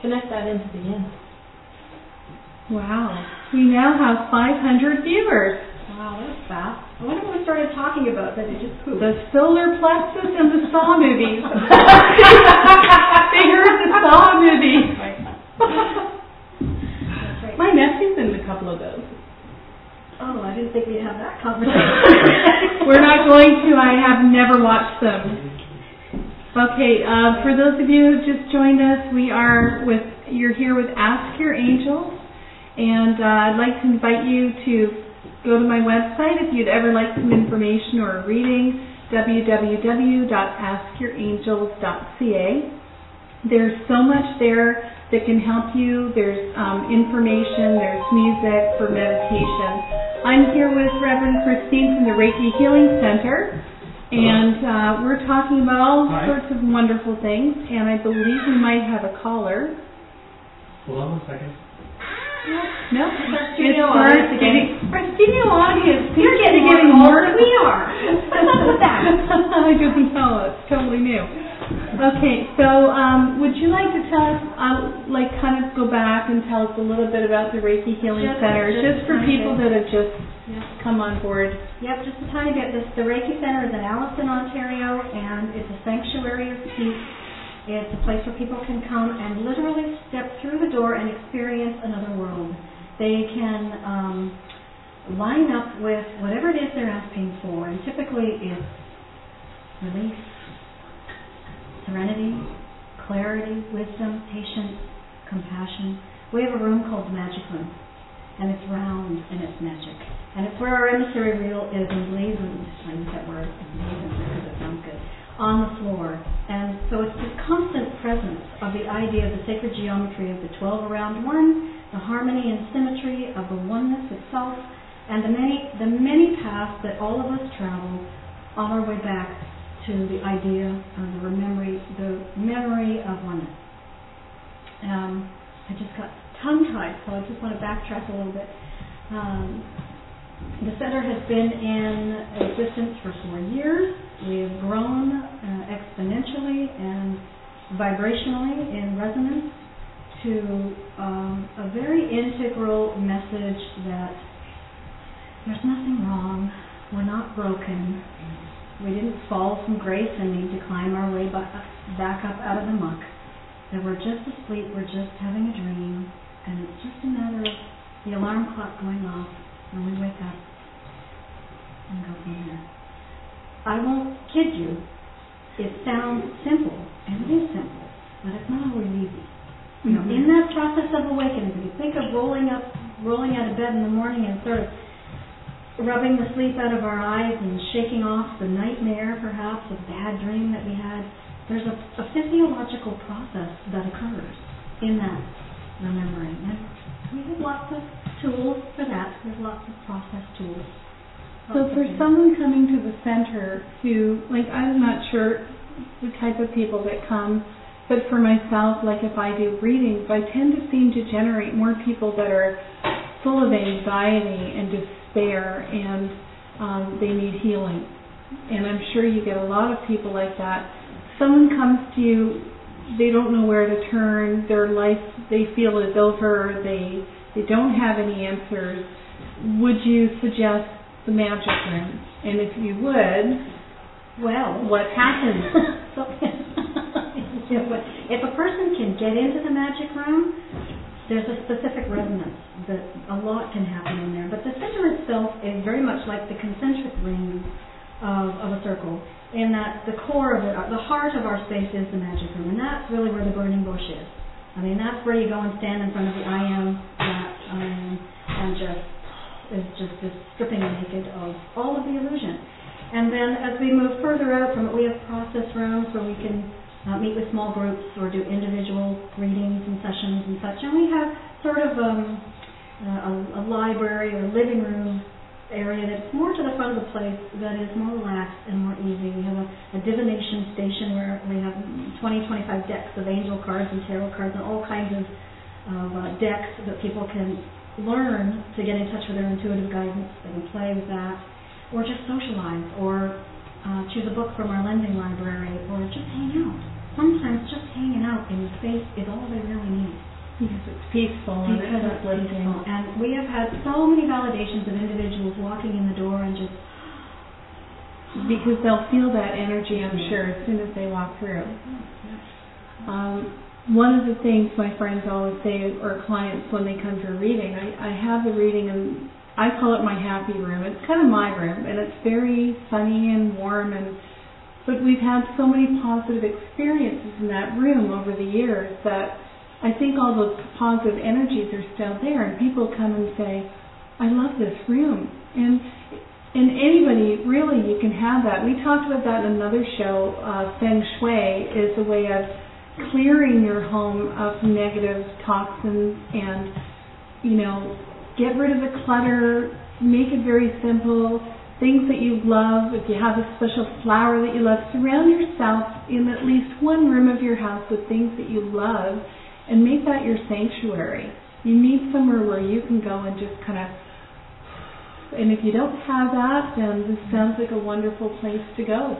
Connect that into the end. Wow. We now have 500 viewers. Wow, that was fast. I wonder what we started talking about that it just pooped. The solar plexus and the Saw movies. They heard the Saw movie. That's right. My nephew's in a couple of those. Oh, I didn't think we'd have that conversation. We're not going to. I have never watched them. Okay, for those of you who just joined us, you're here with Ask Your Angels, and I'd like to invite you to go to my website if you'd ever like some information or a reading, www.askyourangels.ca. There's so much there that can help you. There's information, there's music for meditation. I'm here with Reverend Christine from the Reiki Healing Center, and we're talking about all sorts of wonderful things, and I believe we might have a caller. Hold on one second. No, our studio audience again. Our studio audience. You're getting more calls than we are. What's up with that? I didn't know. It's totally new. Okay, so would you like to tell us, kind of go back and tell us a little bit about the Reiki Healing Center, just for people that have just come on board? Yep, just a tiny bit. The Reiki Center is in Alliston, Ontario, and it's a sanctuary of peace. It's a place where people can come and literally step through the door and experience another world. They can line up with whatever it is they're asking for, and typically it's release, serenity, clarity, wisdom, patience, compassion. We have a room called the Magic Room, and it's round and it's magic. And it's where our emissary wheel is emblazoned, I use that word, emblazoned because it sounds good, on the floor. And so it's this constant presence of the idea of the sacred geometry of the 12 around one, the harmony and symmetry of the oneness itself, and the many paths that all of us travel on our way back to the idea of the memory of oneness. I just got tongue-tied, so I just want to backtrack a little bit. The center has been in existence for 4 years. We have grown exponentially and vibrationally in resonance to a very integral message that there's nothing wrong, we're not broken, we didn't fall from grace and need to climb our way back up out of the muck, that we're just asleep, we're just having a dream, and it's just a matter of the alarm clock going off and we wake up and go from there. I won't kid you, it sounds simple, and it is simple, but it's not always easy. You know, in that process of awakening, if you think of rolling out of bed in the morning and sort of rubbing the sleep out of our eyes and shaking off the nightmare, perhaps, of bad dream that we had, there's a physiological process that occurs in that remembering. And we have lots of tools for that. There's lots of process tools. So for someone coming to the center who, I'm not sure the type of people that come, but for myself, if I do readings, I tend to seem to generate more people that are full of anxiety and despair, and they need healing. And I'm sure you get a lot of people like that. Someone comes to you, they don't know where to turn, their life, they feel is over, they don't have any answers. Would you suggest the Magic Room? And if you would, well, what happens? If a person can get into the Magic Room, there's a specific resonance that a lot can happen in there. But the center itself is very much like the concentric rings of a circle, in that the core of it, the heart of our space is the Magic Room, and that's really where the burning bush is. I mean, that's where you go and stand in front of the I am, and just stripping naked of all of the illusion. And then as we move further out from it, we have process rooms where we can meet with small groups or do individual readings and sessions and such. And we have sort of a library or living room area that's more to the front of the place, that is more relaxed and more easy. We have a divination station where we have 20-25 decks of angel cards and tarot cards and all kinds of decks that people can learn to get in touch with their intuitive guidance. They can play with that, or just socialize, or choose a book from our lending library, or just hang out. Sometimes just hanging out in the space is all they really need. Because it's peaceful and it's uplifting. And we have had so many validations of individuals walking in the door and just... Because they'll feel that energy, I'm sure, as soon as they walk through. One of the things my friends always say, or clients when they come to a reading, I have the reading and I call it my happy room. It's kind of my room, and it's very sunny and warm, but we've had so many positive experiences in that room over the years that I think all those positive energies are still there, and people come and say, I love this room. And anybody, really, you can have that. We talked about that in another show. Feng Shui is a way of clearing your home of negative toxins and, get rid of the clutter, make it very simple. Things that you love, if you have a special flower that you love, surround yourself in at least one room of your house with things that you love, and make that your sanctuary. You need somewhere where you can go and just kind of, and if you don't have that, then this sounds like a wonderful place to go.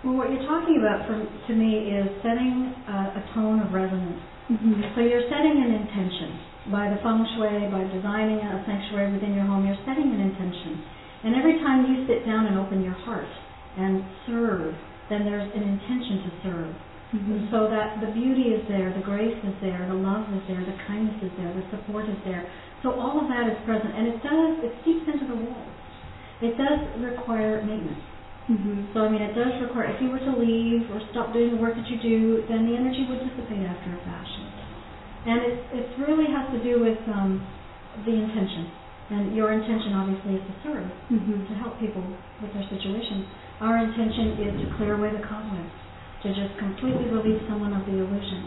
Well, what you're talking about to me is setting a tone of resonance. Mm-hmm. So you're setting an intention. By the feng shui, by designing a sanctuary within your home, you're setting an intention. And every time you sit down and open your heart and serve, then there's an intention to serve. Mm-hmm. So that the beauty is there, the grace is there, the love is there, the kindness is there, the support is there. So all of that is present, and it seeps into the walls. It does require maintenance. Mm-hmm. So I mean, it does require, if you were to leave or stop doing the work that you do, then the energy would dissipate after a fashion. And it really has to do with the intention. And your intention obviously is to serve, to help people with their situations. Our intention is to clear away the cobwebs, to just completely release someone of the illusion.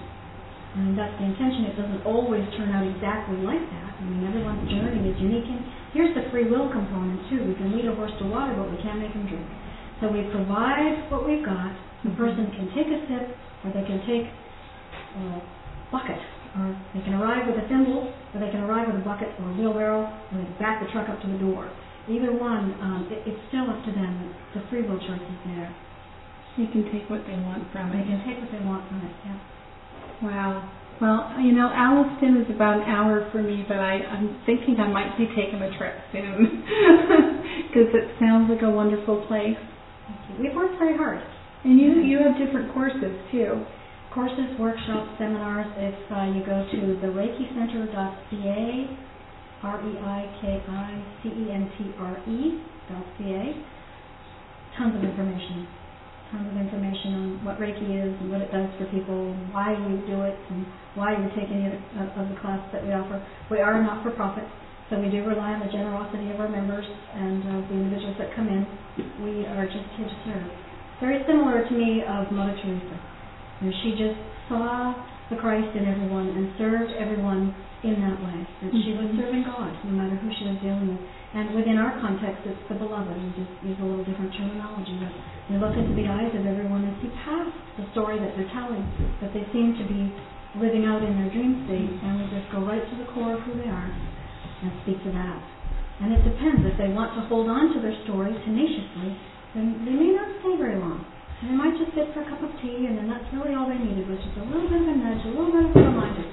And that's the intention. It doesn't always turn out exactly like that. I mean, everyone's journey is unique. And here's the free will component, too. We can lead a horse to water, but we can't make him drink. So we provide what we've got. The person can take a sip, or they can take a bucket, or they can arrive with a thimble, or they can arrive with a bucket or a wheelbarrow, and they back the truck up to the door. Either one, it's still up to them. The free will choice is there. They can take what they want from it. They can take what they want from it, yeah. Wow. Well, Alliston is about an hour for me, but I'm thinking I might be taking a trip soon because it sounds like a wonderful place. Thank you. We've worked very hard. And you have different courses, too. Courses, workshops, seminars. If you go to the ReikiCenter.ca, ReikiCentre.ca, tons of information. Tons of information on what Reiki is and what it does for people, and why you do it, and why you take any of the classes that we offer. We are a not-for-profit, so we do rely on the generosity of our members and the individuals that come in. We are just here to serve. Very similar to me of Mother Teresa. And she just saw the Christ in everyone and served everyone in that way. And she was serving God, no matter who she was dealing with. And within our context, it's the beloved. We just use a little different terminology. But we look into the eyes of everyone and see past the story that they're telling, that they seem to be living out in their dream state, and we just go right to the core of who they are and speak to that. And it depends. If they want to hold on to their story tenaciously, then they may not stay very long. And they might just sit for a cup of tea, and then that's really all they needed, was just a little bit of a nudge, a little bit of a reminder.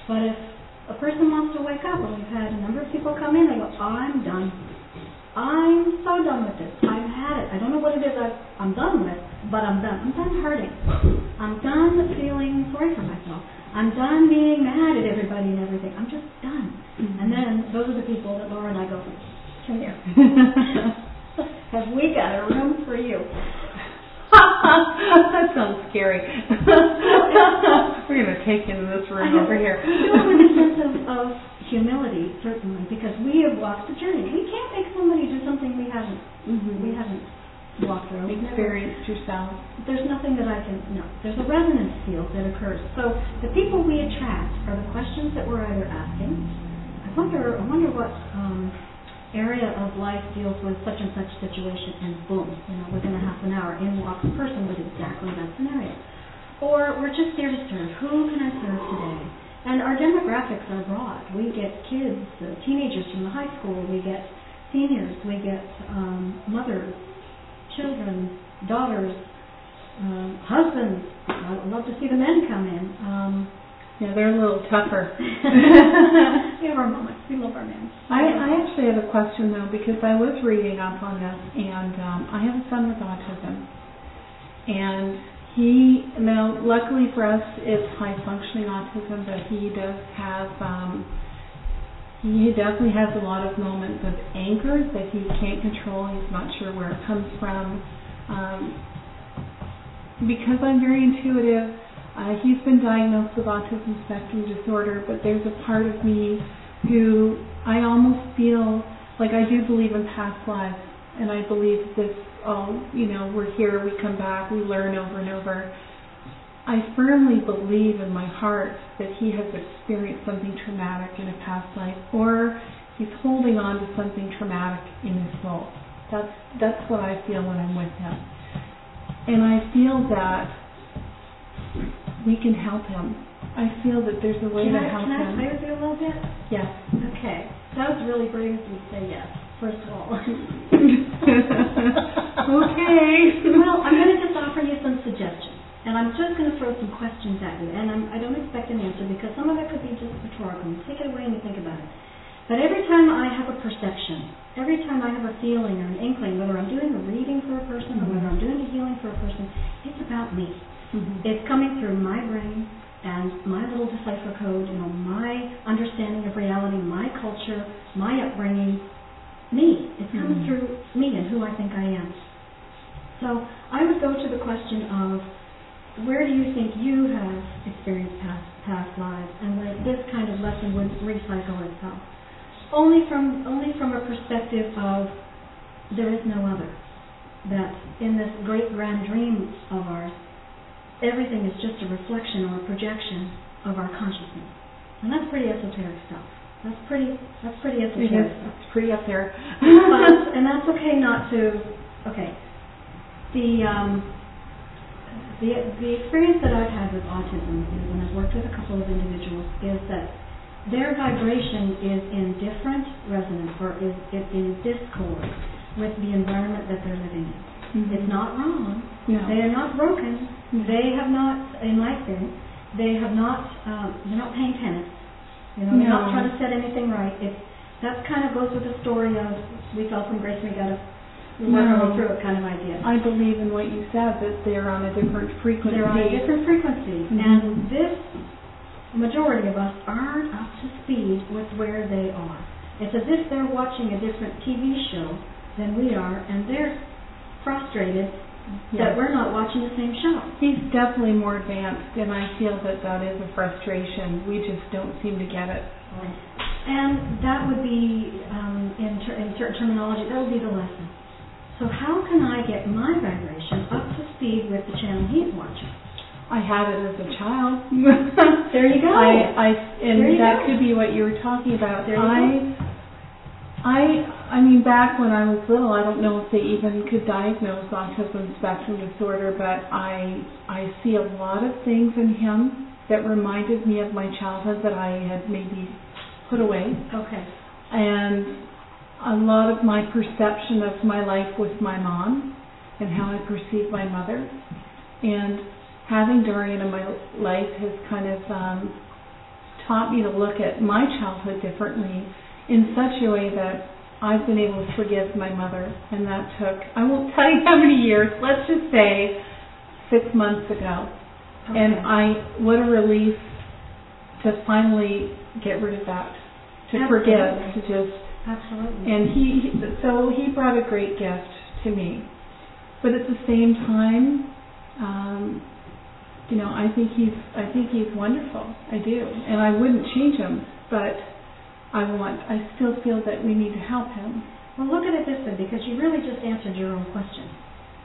But if a person wants to wake up, and we've had a number of people come in, they go, I'm done. I'm so done with this. I've had it. I don't know what it is I'm done with, but I'm done. I'm done hurting. I'm done feeling sorry for myself. I'm done being mad at everybody and everything. I'm just done. And then those are the people that Laura and I go, come here. Have we got a room for you? That sounds scary. We're going to take you into this room over here. We do it with a sense of humility, certainly, because we have walked the journey. We can't make somebody do something we haven't walked through. Experienced yourself. There's nothing that I can, no. There's a resonance field that occurs. So the people we attract are the questions that we're either asking. I wonder what area of life deals with such and such situation, and boom, within a half an hour, in walks a person with exactly that scenario. Or we're just there to serve. Who can I serve today? And our demographics are broad. We get kids, teenagers from the high school. We get seniors. We get mothers, children, daughters, husbands. I'd love to see the men come in. Yeah, they're a little tougher. We have our moments. We love our men. I actually have a question, though, because I was reading up on this, and I have a son with autism. And he, now, luckily for us, it's high-functioning autism, but he does have, he definitely has a lot of moments of anger that he can't control. He's not sure where it comes from. Because I'm very intuitive, he's been diagnosed with autism spectrum disorder, but there's a part of me who I almost feel like I do believe in past lives, and I believe this, we're here, we come back, we learn over and over. I firmly believe in my heart that he has experienced something traumatic in a past life, or he's holding on to something traumatic in his soul. That's what I feel when I'm with him. And I feel that we can help him. I feel that there's a way to help him. Can I play with you a little bit? Yes. Okay. That was really brave of you to say yes, first of all. Okay. Well, I'm going to just offer you some suggestions. And I'm just going to throw some questions at you. And I don't expect an answer because some of it could be just rhetorical. You take it away and you think about it. But every time I have a perception, every time I have a feeling or an inkling, whether I'm doing a reading for a person or whether I'm doing a healing for a person, it's about me. It's coming through my brain and my little decipher code, my understanding of reality, my culture, my upbringing, me. It's coming through me and who I think I am. So I would go to the question of, where do you think you have experienced past lives and where this kind of lesson would recycle itself? Only from a perspective of there is no other. That in this great grand dream of ours, everything is just a reflection or a projection of our consciousness. And that's pretty esoteric stuff. That's pretty esoteric stuff. It's pretty up there. And that's okay not to... Okay. The experience that I've had with autism is, and I've worked with a couple of individuals, is that their vibration is in different resonance or is in discord with the environment that they're living in. It's not wrong. No. They are not broken. They have not, in my experience, they're not paying penance. They're not trying to set anything right. That kind of goes with the story of we fell from grace and we got to work our way through it kind of idea. I believe in what you said, that they're on a different frequency. They're on a different frequency. And this majority of us aren't up to speed with where they are. It's as if they're watching a different TV show than we are, and they're frustrated that we're not watching the same show. He's definitely more advanced, and I feel that is a frustration. We just don't seem to get it. Right. And that would be, in certain terminology, that would be the lesson. So how can I get my vibration up to speed with the channel he's watching? I had it as a child. There you go. That could be what you were talking about. I mean, back when I was little, I don't know if they even could diagnose autism spectrum disorder, but I see a lot of things in him that reminded me of my childhood that I had maybe put away. Okay. And a lot of my perception of my life with my mom and how I perceive my mother. And having Dorian in my life has kind of taught me to look at my childhood differently in such a way that I've been able to forgive my mother. And that took, I won't tell you how many years, let's just say 6 months ago. Okay. And what a relief to finally get rid of that, to forgive, to just... Absolutely. And he brought a great gift to me. But at the same time, I think he's wonderful. I do. And I wouldn't change him, but I still feel that we need to help him. Well, look at it this way, because you really just answered your own question.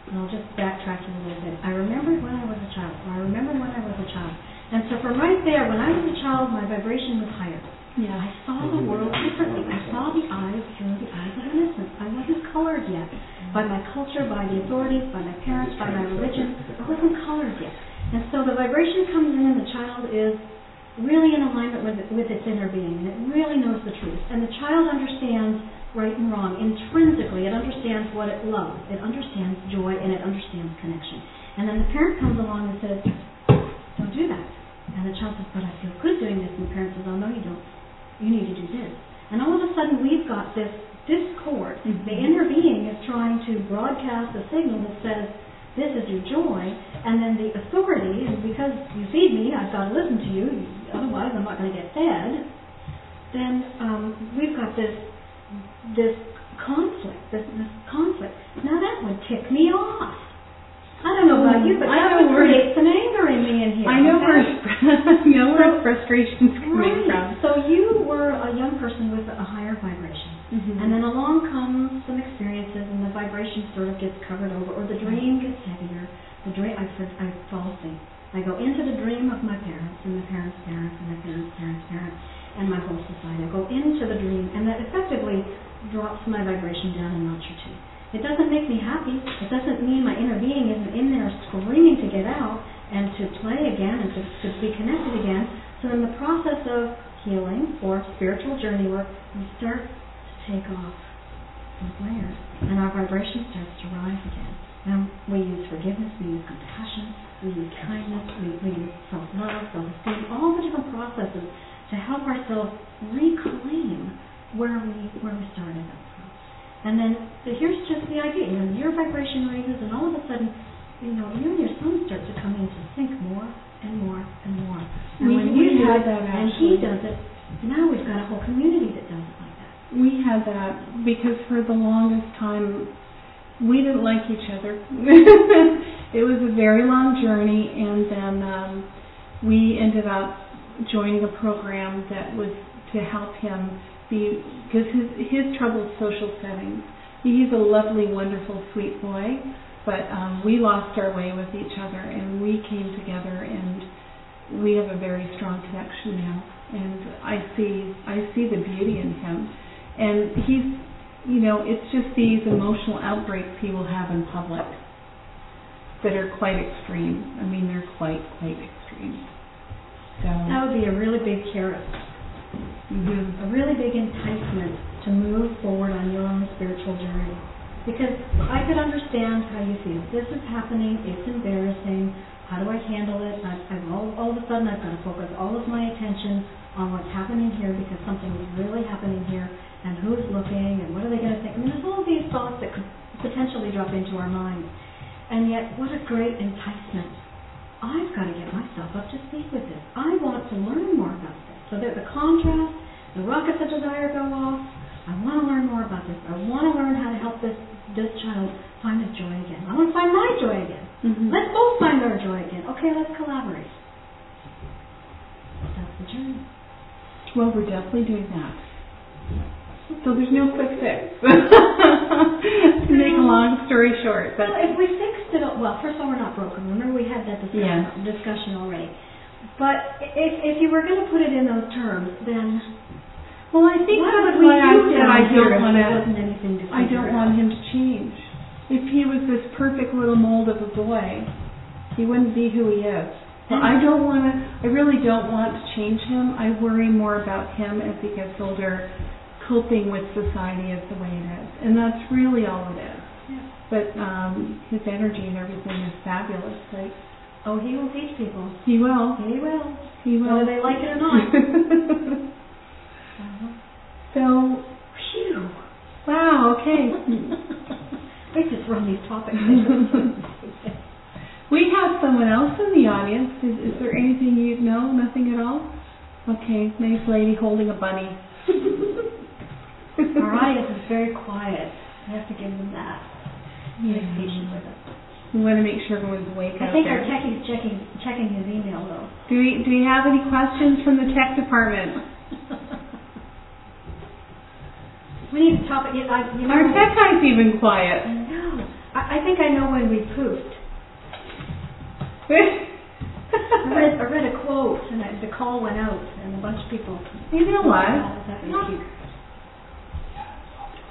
And I'll just backtrack a little bit. I remember when I was a child. And so from right there, when I was a child, my vibration was higher. Yeah. I saw the world differently. I saw the eyes through the eyes of innocence. I wasn't colored yet by my culture, by the authorities, by my parents, by my religion. I wasn't colored yet. And so the vibration comes in and the child is really in alignment with its inner being. And it really knows the truth. And the child understands right and wrong. Intrinsically, it understands what it loves. It understands joy and it understands connection. And then the parent comes along and says, don't do that. And the child says, but I feel good doing this. And the parent says, oh, no, you don't. You need to do this. And all of a sudden, we've got this discord. The inner being is trying to broadcast a signal that says, this is your joy. And then the authority, and because you feed me, I've got to listen to you, otherwise I'm not going to get fed. Then we've got this conflict, this conflict. Now that would tick me off. I don't know about you, but that would create some anger in me in here. I know where frustration's coming from. So you were a young person with a higher vibration. And then along comes some experiences and the vibration sort of gets covered over, or the dream gets heavier. I fall asleep. I go into the dream of my parents and my parents' parents and my parents' parents' parents and my whole society. I go into the dream, and that effectively drops my vibration down a notch or two. It doesn't make me happy. It doesn't mean my inner being isn't in there screaming to get out and to play again and to be connected again. So in the process of healing or spiritual journey work, you start to take off. those layers, and our vibration starts to rise again. And we use forgiveness, we use compassion, we use kindness, we use self-love, self-esteem, all the different processes to help ourselves reclaim where we started out from. And then here's just the idea, your vibration raises, and all of a sudden, you and your son start to come into sync more and more and more. And when you do it, and he does it, now we've got a whole community that does it like that. We had that because for the longest time, we didn't like each other. It was a very long journey, and then we ended up joining a program that was to help him because his trouble is social settings. He's a lovely, wonderful, sweet boy, but we lost our way with each other, and we came together, and we have a very strong connection now. And I see the beauty in him, and he's. It's just these emotional outbreaks he will have in public that are quite extreme. I mean, they're quite extreme. So that would be a really big carrot, a really big enticement to move forward on your own spiritual journey. Because I could understand how you feel. This is happening. It's embarrassing. How do I handle it? All of a sudden, I've got to focus all of my attention on what's happening here because something is really happening here. And who's looking, and what are they going to think? I mean, there's all these thoughts that could potentially drop into our minds. And yet, what a great enticement. I've got to get myself up to speed with this. I want to learn more about this. So that the contrast, the rockets of desire go off. I want to learn more about this. I want to learn how to help this child find his joy again. I want to find my joy again. Mm-hmm. Let's both find our joy again. Okay, let's collaborate. That's the journey. Well, we're definitely doing that. So there's no quick fix. To make a long story short. Well, if we fixed it, first of all, we're not broken. Remember, we had that discussion already. But if you were going to put it in those terms, then I think what that's would we why do I don't want him to change. If he was this perfect little mold of a boy, he wouldn't be who he is. So I really don't want to change him. I worry more about him as he gets older, coping with society as the way it is. And that's really all it is. Yeah. But his energy and everything is fabulous. Like, he will teach people. He will. He will. He will. Whether they like it or not. So, phew. Wow, okay. I just run these topics. We have someone else in the audience. Is there anything you know? Nothing at all? Okay, nice lady holding a bunny. Our audience is very quiet. I have to give them that. Yeah. Be patient with us. We want to make sure everyone's awake out there. I think our techie's checking his email, though. Do we have any questions from the tech department? We need to talk. Our tech guy's even quiet. I know. I think I know when we pooped. I read a quote, and the call went out, and a bunch of people. You know what?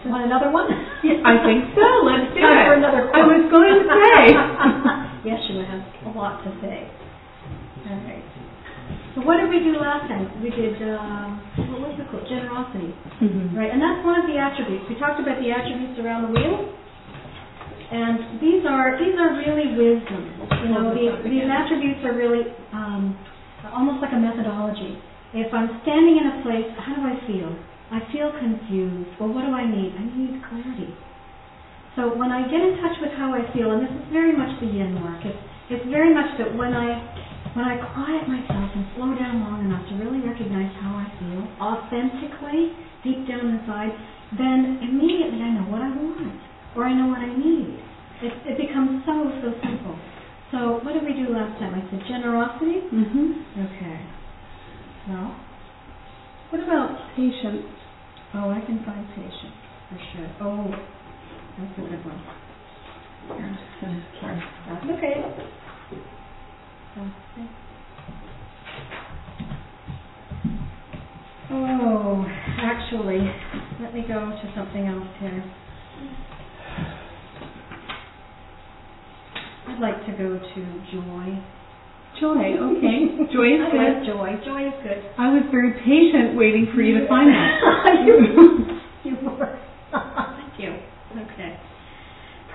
Want another one? Yeah, I think so. Let's do Time it. for another quote. I was going to say. Yes, you have a lot to say. All right. So what did we do last time? We did, what was the quote? Generosity. Mm-hmm. Right, and that's one of the attributes. We talked about the attributes around the wheel. And these are really wisdom. These attributes are really almost like a methodology. If I'm standing in a place, how do I feel? I feel confused. Well, what do I need? I need clarity. So when I get in touch with how I feel, and this is very much the yin work, it's very much that when I quiet myself and slow down long enough to really recognize how I feel authentically, deep down inside, then immediately I know what I want, or I know what I need. It becomes so simple. So what did we do last time? I said generosity? Mm-hmm. Okay. Well, what about patience? Oh, I can find patience, for sure. Oh, that's a good one. That's okay. Oh, actually, let me go to something else here. I'd like to go to joy. Joy, okay. Joy is good. I like joy. Joy is good. I was very patient waiting for you to find that. You were. Thank you.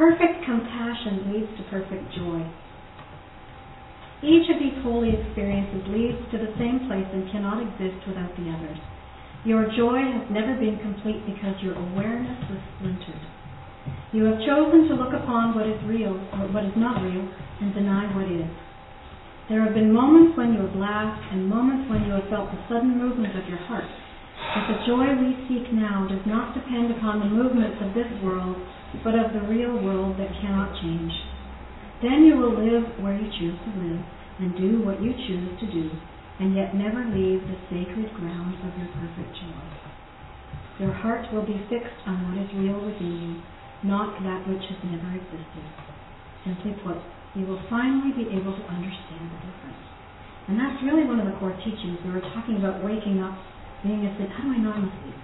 Perfect compassion leads to perfect joy. Each of these holy experiences leads to the same place and cannot exist without the others. Your joy has never been complete because your awareness was splintered. You have chosen to look upon what is real or what is not real and deny what is. There have been moments when you have laughed and moments when you have felt the sudden movement of your heart. But the joy we seek now does not depend upon the movements of this world, but of the real world that cannot change. Then you will live where you choose to live and do what you choose to do, and yet never leave the sacred ground of your perfect joy. Your heart will be fixed on what is real within you, not that which has never existed. Simply put, you will finally be able to understand the difference. And that's really one of the core teachings. We were talking about waking up, being asleep. How do I know I'm asleep?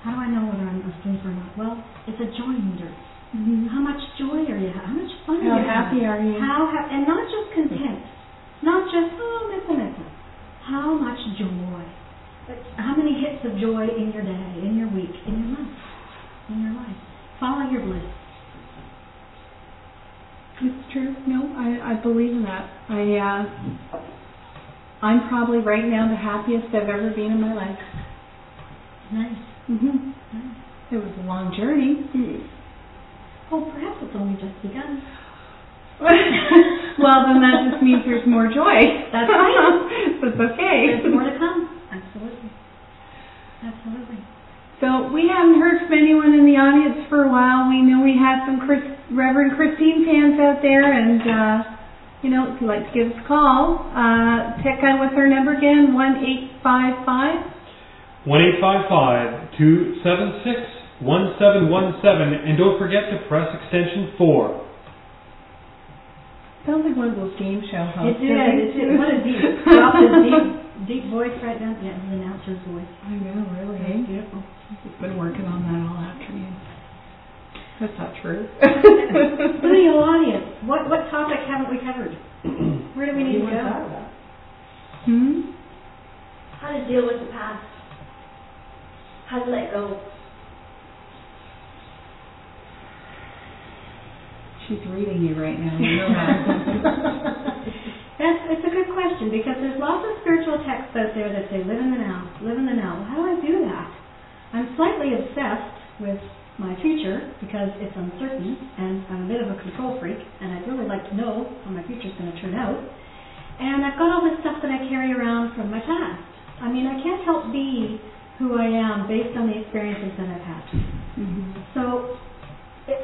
How do I know whether I'm asleep or not? Well, it's a joy meter. Mm-hmm. How much joy are you having? How much fun are you having? How happy are you? And not just content. Not just, missa. How much joy? How many hits of joy in your day, in your week, in your month, in your life? Follow your bliss. It's true. No, I believe in that. I'm probably right now the happiest I've ever been in my life. Nice. Mm-hmm. Nice. It was a long journey. Well, perhaps it's only just begun. Well, then that just means there's more joy. That's right. That's okay. There's more to come. Absolutely. Absolutely. So we haven't heard from anyone in the audience for a while. We know we have some Reverend Christine fans out there, and if you'd like to give us a call, check out with our number again, 1-855. 1-855-276-1717, and don't forget to press extension 4. Sounds like one of those game show hosts. It did. What a deep voice right down. Yeah, the announcer's voice. I know, really. That's beautiful. I've been working on that all afternoon. That's not true. Studio audience, what topic haven't we covered? Where do we need to go? How to deal with the past. How to let go. She's reading you right now. You know that. It's a good question, because there's lots of spiritual texts out there that say live in the now, live in the now. How do I do that? I'm slightly obsessed with my future because it's uncertain, and I'm a bit of a control freak, and I'd really like to know how my future's going to turn out. And I've got all this stuff that I carry around from my past. I mean, I can't help be who I am based on the experiences that I've had. Mm-hmm. So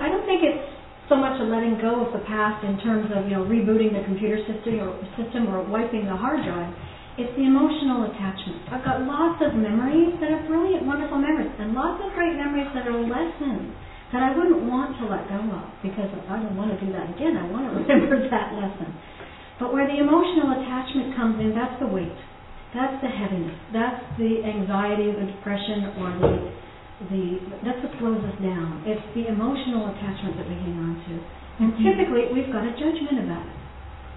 I don't think it's so much a letting go of the past in terms of rebooting the computer system or wiping the hard drive. It's the emotional attachment. I've got lots of memories that are brilliant, wonderful memories, and lots of great memories that are lessons that I wouldn't want to let go of, because I don't want to do that again. I want to remember that lesson. But where the emotional attachment comes in, that's the weight. That's the heaviness. That's the anxiety, the depression, or that's what slows us down. It's the emotional attachment that we hang on to. And typically, we've got a judgment about it.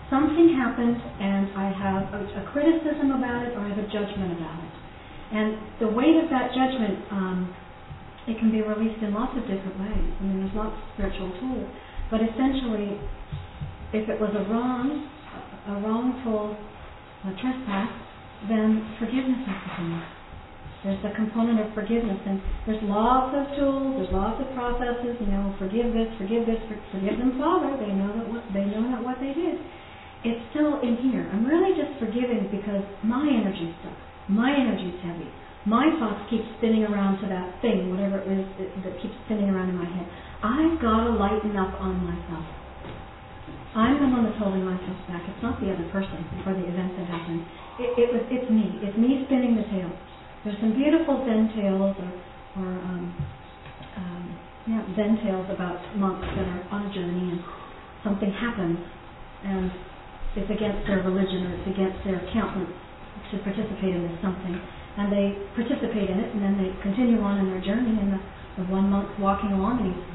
Something happened, and I have a criticism about it, or I have a judgment about it. And the weight of that judgment, it can be released in lots of different ways. I mean, there's lots of spiritual tools. But essentially, if it was a wrongful trespass, then forgiveness has to come. There's a component of forgiveness, and there's lots of tools, there's lots of processes. Forgive this, forgive them, Father. They know not what they did. It's still in here. I'm really just forgiving because my energy's stuck. My energy's heavy. My thoughts keep spinning around to that thing, whatever it is that keeps spinning around in my head. I've got to lighten up on myself. I'm the one that's holding myself back. It's not the other person or the event that happened. It's me. It's me spinning the tail. There's some beautiful Zen tales or Zen tales about monks that are on a journey, and something happens, and it's against their religion, or it's against their countenance to participate in this something. And they participate in it, and then they continue on in their journey, and the one monk's walking along, and he's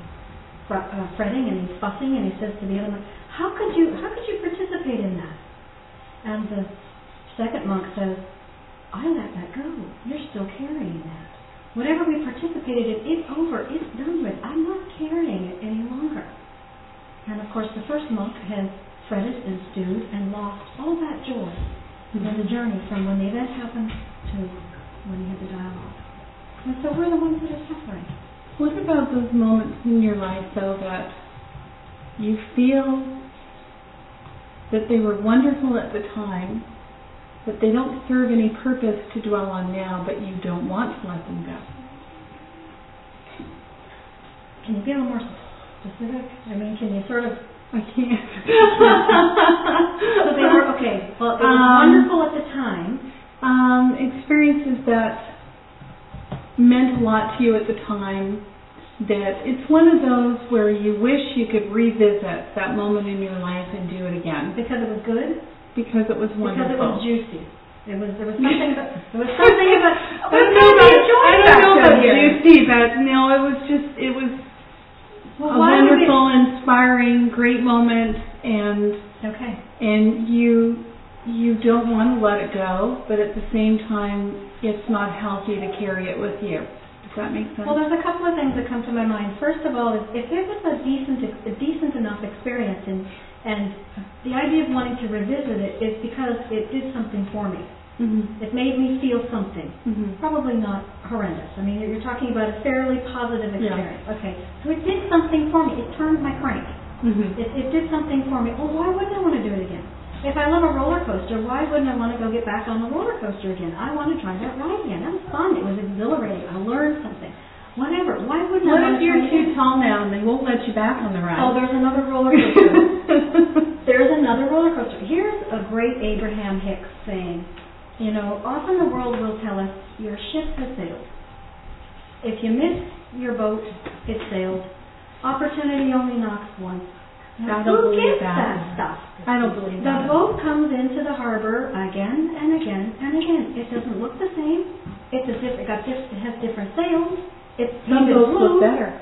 fretting, and he's fussing, and he says to the other monk, how could you participate in that? And the second monk says, I let that go. You're still carrying that. Whatever we participated in, it's over. It's done with. I'm not carrying it any longer. the first monk has fretted and stewed and lost all that joy in the journey from when the event happened to when he had the dialogue. And so we're the ones that are suffering. What about those moments in your life, though, that you feel that they were wonderful at the time, but they don't serve any purpose to dwell on now, but you don't want to let them go? Can you be a little more specific? I mean, can you sort of... I can't. So they were, okay, well, it was wonderful at the time. Experiences that meant a lot to you at the time, that it's one of those where you wish you could revisit that moment in your life and do it again. Because it was good? Because it was wonderful. Because it was juicy. There was something about, I don't know about juicy, but no, it was a wonderful, inspiring, great moment, and you don't want to let it go, but at the same time, it's not healthy to carry it with you. Does that make sense? Well, there's a couple of things that come to my mind. First of all, if it was a decent enough experience, and the idea of wanting to revisit it is because it did something for me. Mm-hmm. It made me feel something. Mm-hmm. Probably not horrendous. I mean, you're talking about a fairly positive experience. Yeah. Okay, so it did something for me. It turned my crank. Mm-hmm. It did something for me. Well, why wouldn't I want to do it again? If I love a roller coaster, why wouldn't I want to go get back on the roller coaster again? I want to try that ride again. That was fun. It was exhilarating. I learned something. Whatever. Why wouldn't I want to try it again? What if you're too tall now and they won't let you back on the ride? Oh, there's another roller coaster. There's another roller coaster. Here's a great Abraham Hicks saying. You know, often the world will tell us, your ship has sailed. If you miss your boat, it sailed. Opportunity only knocks once. I don't believe that stuff. I don't believe that. The boat comes into the harbor again and again and again. It doesn't look the same. It has different sails. Some boats look better.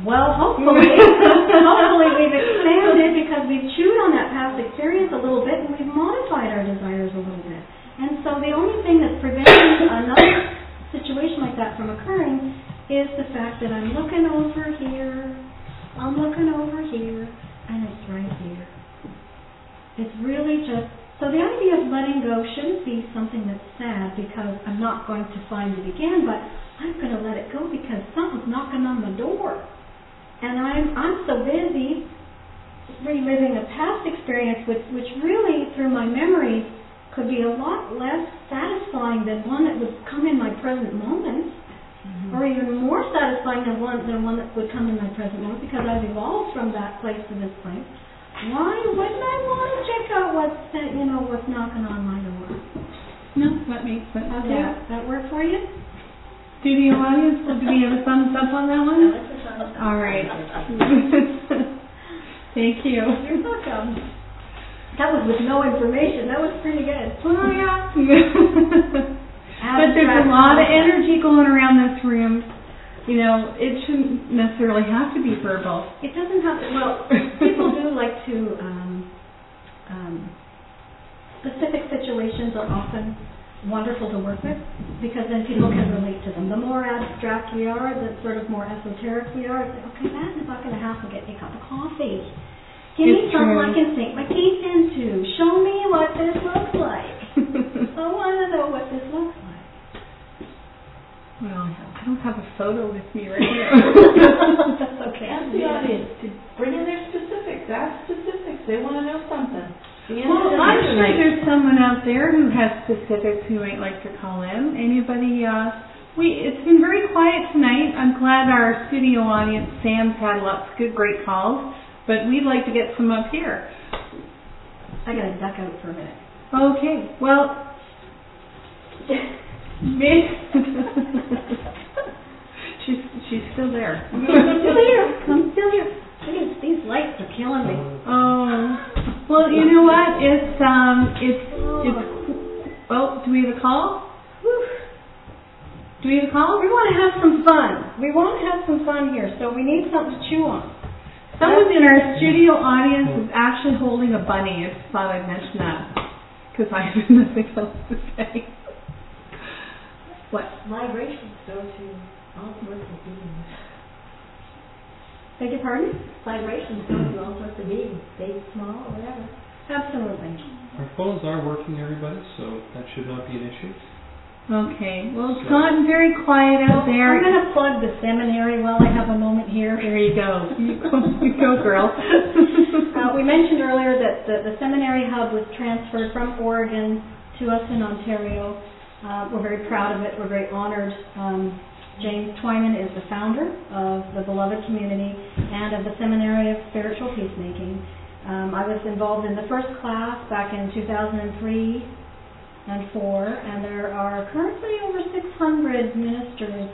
Well, hopefully we've expanded because we've chewed on that past experience a little bit and we've modified our desires a little bit. And so the only thing that's preventing another situation like that from occurring is the fact that I'm looking over here, and it's right here. It's really just, so the idea of letting go shouldn't be something that's sad because I'm not going to find it again, but I'm going to let it go because something's knocking on the door. And I'm so busy reliving a past experience which really, through my memories, could be a lot less satisfying than one that would come in my present moment, or even more satisfying than one that would come in my present moment because I've evolved from that place to this place. Why wouldn't I want to check out what's knocking on my door? No, that makes sense. How's that work for you? Studio audience, do we have a thumbs up on that one? No, it's a thumbs up. All right. Thank you. You're welcome. That was with no information. That was pretty good. Oh, yeah. But there's a lot of energy going around this room. You know, it shouldn't necessarily have to be verbal. It doesn't have to. Well, people do like to. Specific situations are often wonderful to work with because then people can relate to them. The more abstract we are, the sort of more esoteric we are. It's like, okay, that's a buck and a half. I'll get me a cup of coffee. Give me something I can sink my teeth into. Show me what this looks like. I want to know what this looks like. Well, I don't have a photo with me right now. That's okay. Ask the audience to bring in their specifics. Ask specifics. They want to know something. Well, I'm sure there's someone out there who has specifics who might like to call in. Anybody? It's been very quiet tonight. I'm glad our studio audience, Sam's had lots of good, great calls. But we'd like to get some up here. I got to duck out for a minute. Okay. Well, she's still there. I'm still here. These lights are killing me. Oh. Well, you know what? It's well, do we have a call? Do we have a call? We want to have some fun. We want to have some fun here, so we need something to chew on. Someone in our studio audience is actually holding a bunny. I just thought I'd mention that because I have nothing else to say. What? Vibrations go to all sorts of beings. Beg your pardon? Vibrations go through all sorts of beings, big, small, whatever. Absolutely. Our phones are working, everybody, so that should not be an issue. Okay. Well, it's gotten very quiet out there. I'm going to plug the seminary while I have a moment here. There you go. You go, girl. We mentioned earlier that the seminary hub was transferred from Oregon to us in Ontario. We're very proud of it. We're very honored. James Twyman is the founder of the Beloved Community and of the Seminary of Spiritual Peacemaking. I was involved in the first class back in 2003 and 4, and there are currently over 600 ministers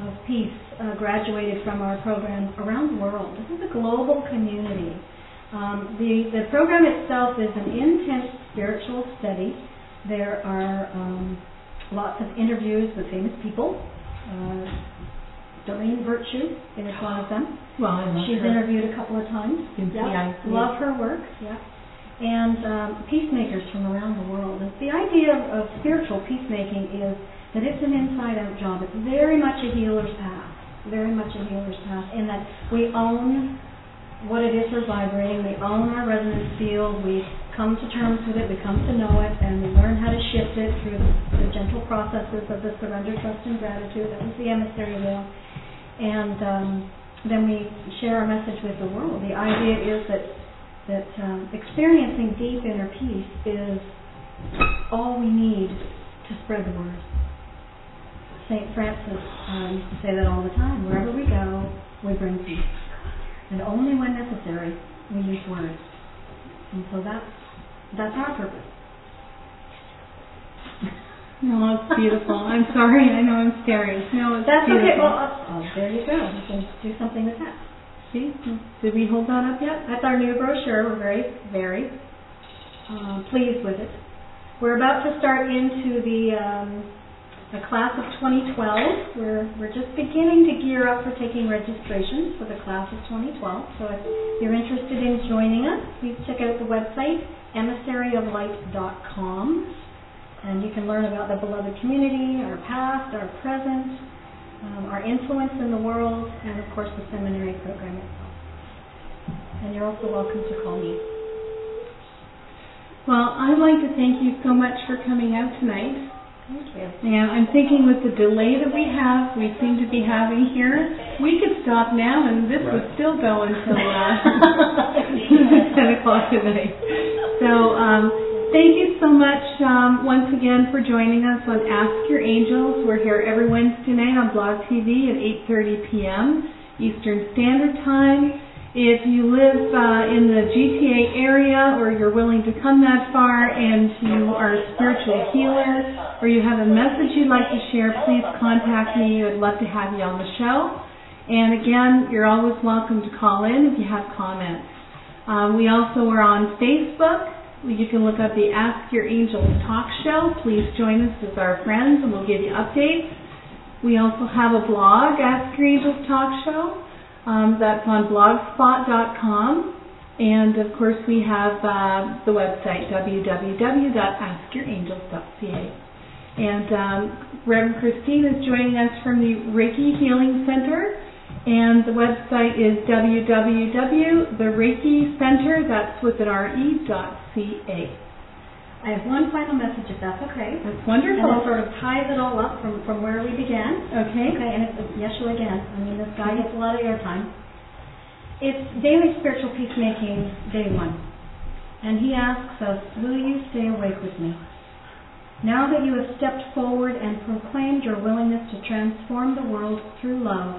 of peace graduated from our program around the world. This is a global community. The program itself is an intense spiritual study. There are lots of interviews with famous people. Doreen Virtue is one of them. Well, I love She's her. interviewed a couple of times. Love her work. Yeah. And peacemakers from around the world. And the idea of spiritual peacemaking is that it's an inside-out job. It's very much a healer's path. Very much a healer's path in that we own what it is we're vibrating. We own our resonance field. We come to terms with it. We come to know it. And we learn how to shift it through the gentle processes of the surrender, trust, and gratitude. That was the emissary wheel. And then we share our message with the world. The idea is that experiencing deep inner peace is all we need to spread the word. St. Francis used to say that all the time. Wherever we go, we bring peace. And only when necessary, we use words. And so that's our purpose. No, it's beautiful. I'm sorry. I know I'm staring. No, it's That's beautiful. okay. Well, there you go. You can do something with that. See? Did we hold that up yet? That's our new brochure. We're very, very pleased with it. We're about to start into the class of 2012. We're just beginning to gear up for taking registrations for the class of 2012. So if you're interested in joining us, please check out the website, emissaryoflight.com. And you can learn about the Beloved Community, our past, our present, our influence in the world, and of course the seminary program itself. And you're also welcome to call me. Well, I'd like to thank you so much for coming out tonight. Thank you. And I'm thinking with the delay that we seem to be having here, we could stop now and this would still go until 10 o'clock tonight. So thank you so much once again for joining us on Ask Your Angels. We're here every Wednesday night on Blog TV at 8:30 p.m. Eastern Standard Time. If you live in the GTA area or you're willing to come that far and you are a spiritual healer or you have a message you'd like to share, please contact me. I'd love to have you on the show. And again, you're always welcome to call in if you have comments. We also are on Facebook. You can look up the Ask Your Angels talk show. Please join us as our friends and we'll give you updates. We also have a blog, Ask Your Angels talk show. That's on blogspot.com. And of course we have the website, www.askyourangels.ca. And Reverend Christine is joining us from the Reiki Healing Center. And the website is www.thereikicenter, that's with an RE.ca. I have one final message, if that's okay. That's wonderful. And it sort of ties it all up from where we began. Okay. Okay, and it's Yeshua again. I mean, this guy gets a lot of airtime. It's Daily Spiritual Peacemaking, Day 1. And he asks us, will you stay awake with me? Now that you have stepped forward and proclaimed your willingness to transform the world through love,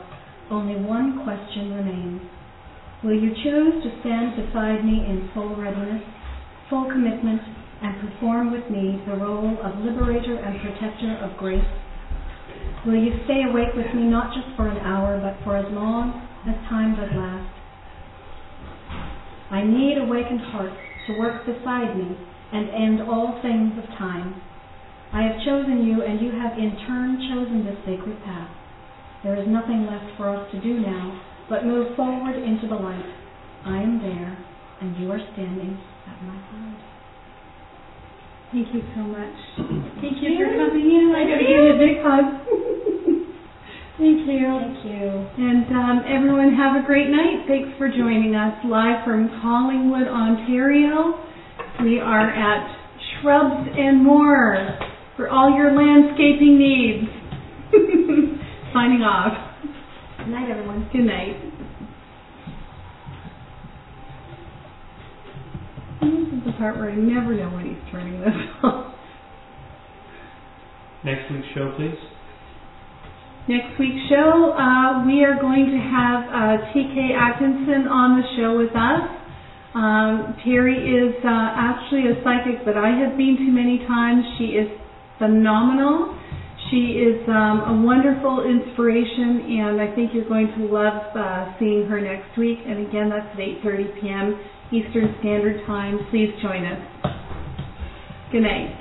only one question remains. Will you choose to stand beside me in full readiness, full commitment, and perform with me the role of liberator and protector of grace? Will you stay awake with me not just for an hour, but for as long as time does last? I need awakened hearts to work beside me and end all things of time. I have chosen you, and you have in turn chosen this sacred path. There is nothing left for us to do now but move forward into the light. I am there, and you are standing at my side. Thank you so much. Thank you for coming in. I got to give you a big hug. Thank you. Thank you. And everyone have a great night. Thanks for joining us live from Collingwood, Ontario. We are at Shrubs and More for all your landscaping needs. Signing off. Good night, everyone. Good night. This is the part where I never know when he's turning this off. Next week's show, please. Next week's show, we are going to have T.K. Atkinson on the show with us. Terry is actually a psychic that I have been to many times. She is phenomenal. She is a wonderful inspiration, and I think you're going to love seeing her next week. And again, that's at 8:30 p.m. Eastern Standard Time. Please join us. Good night.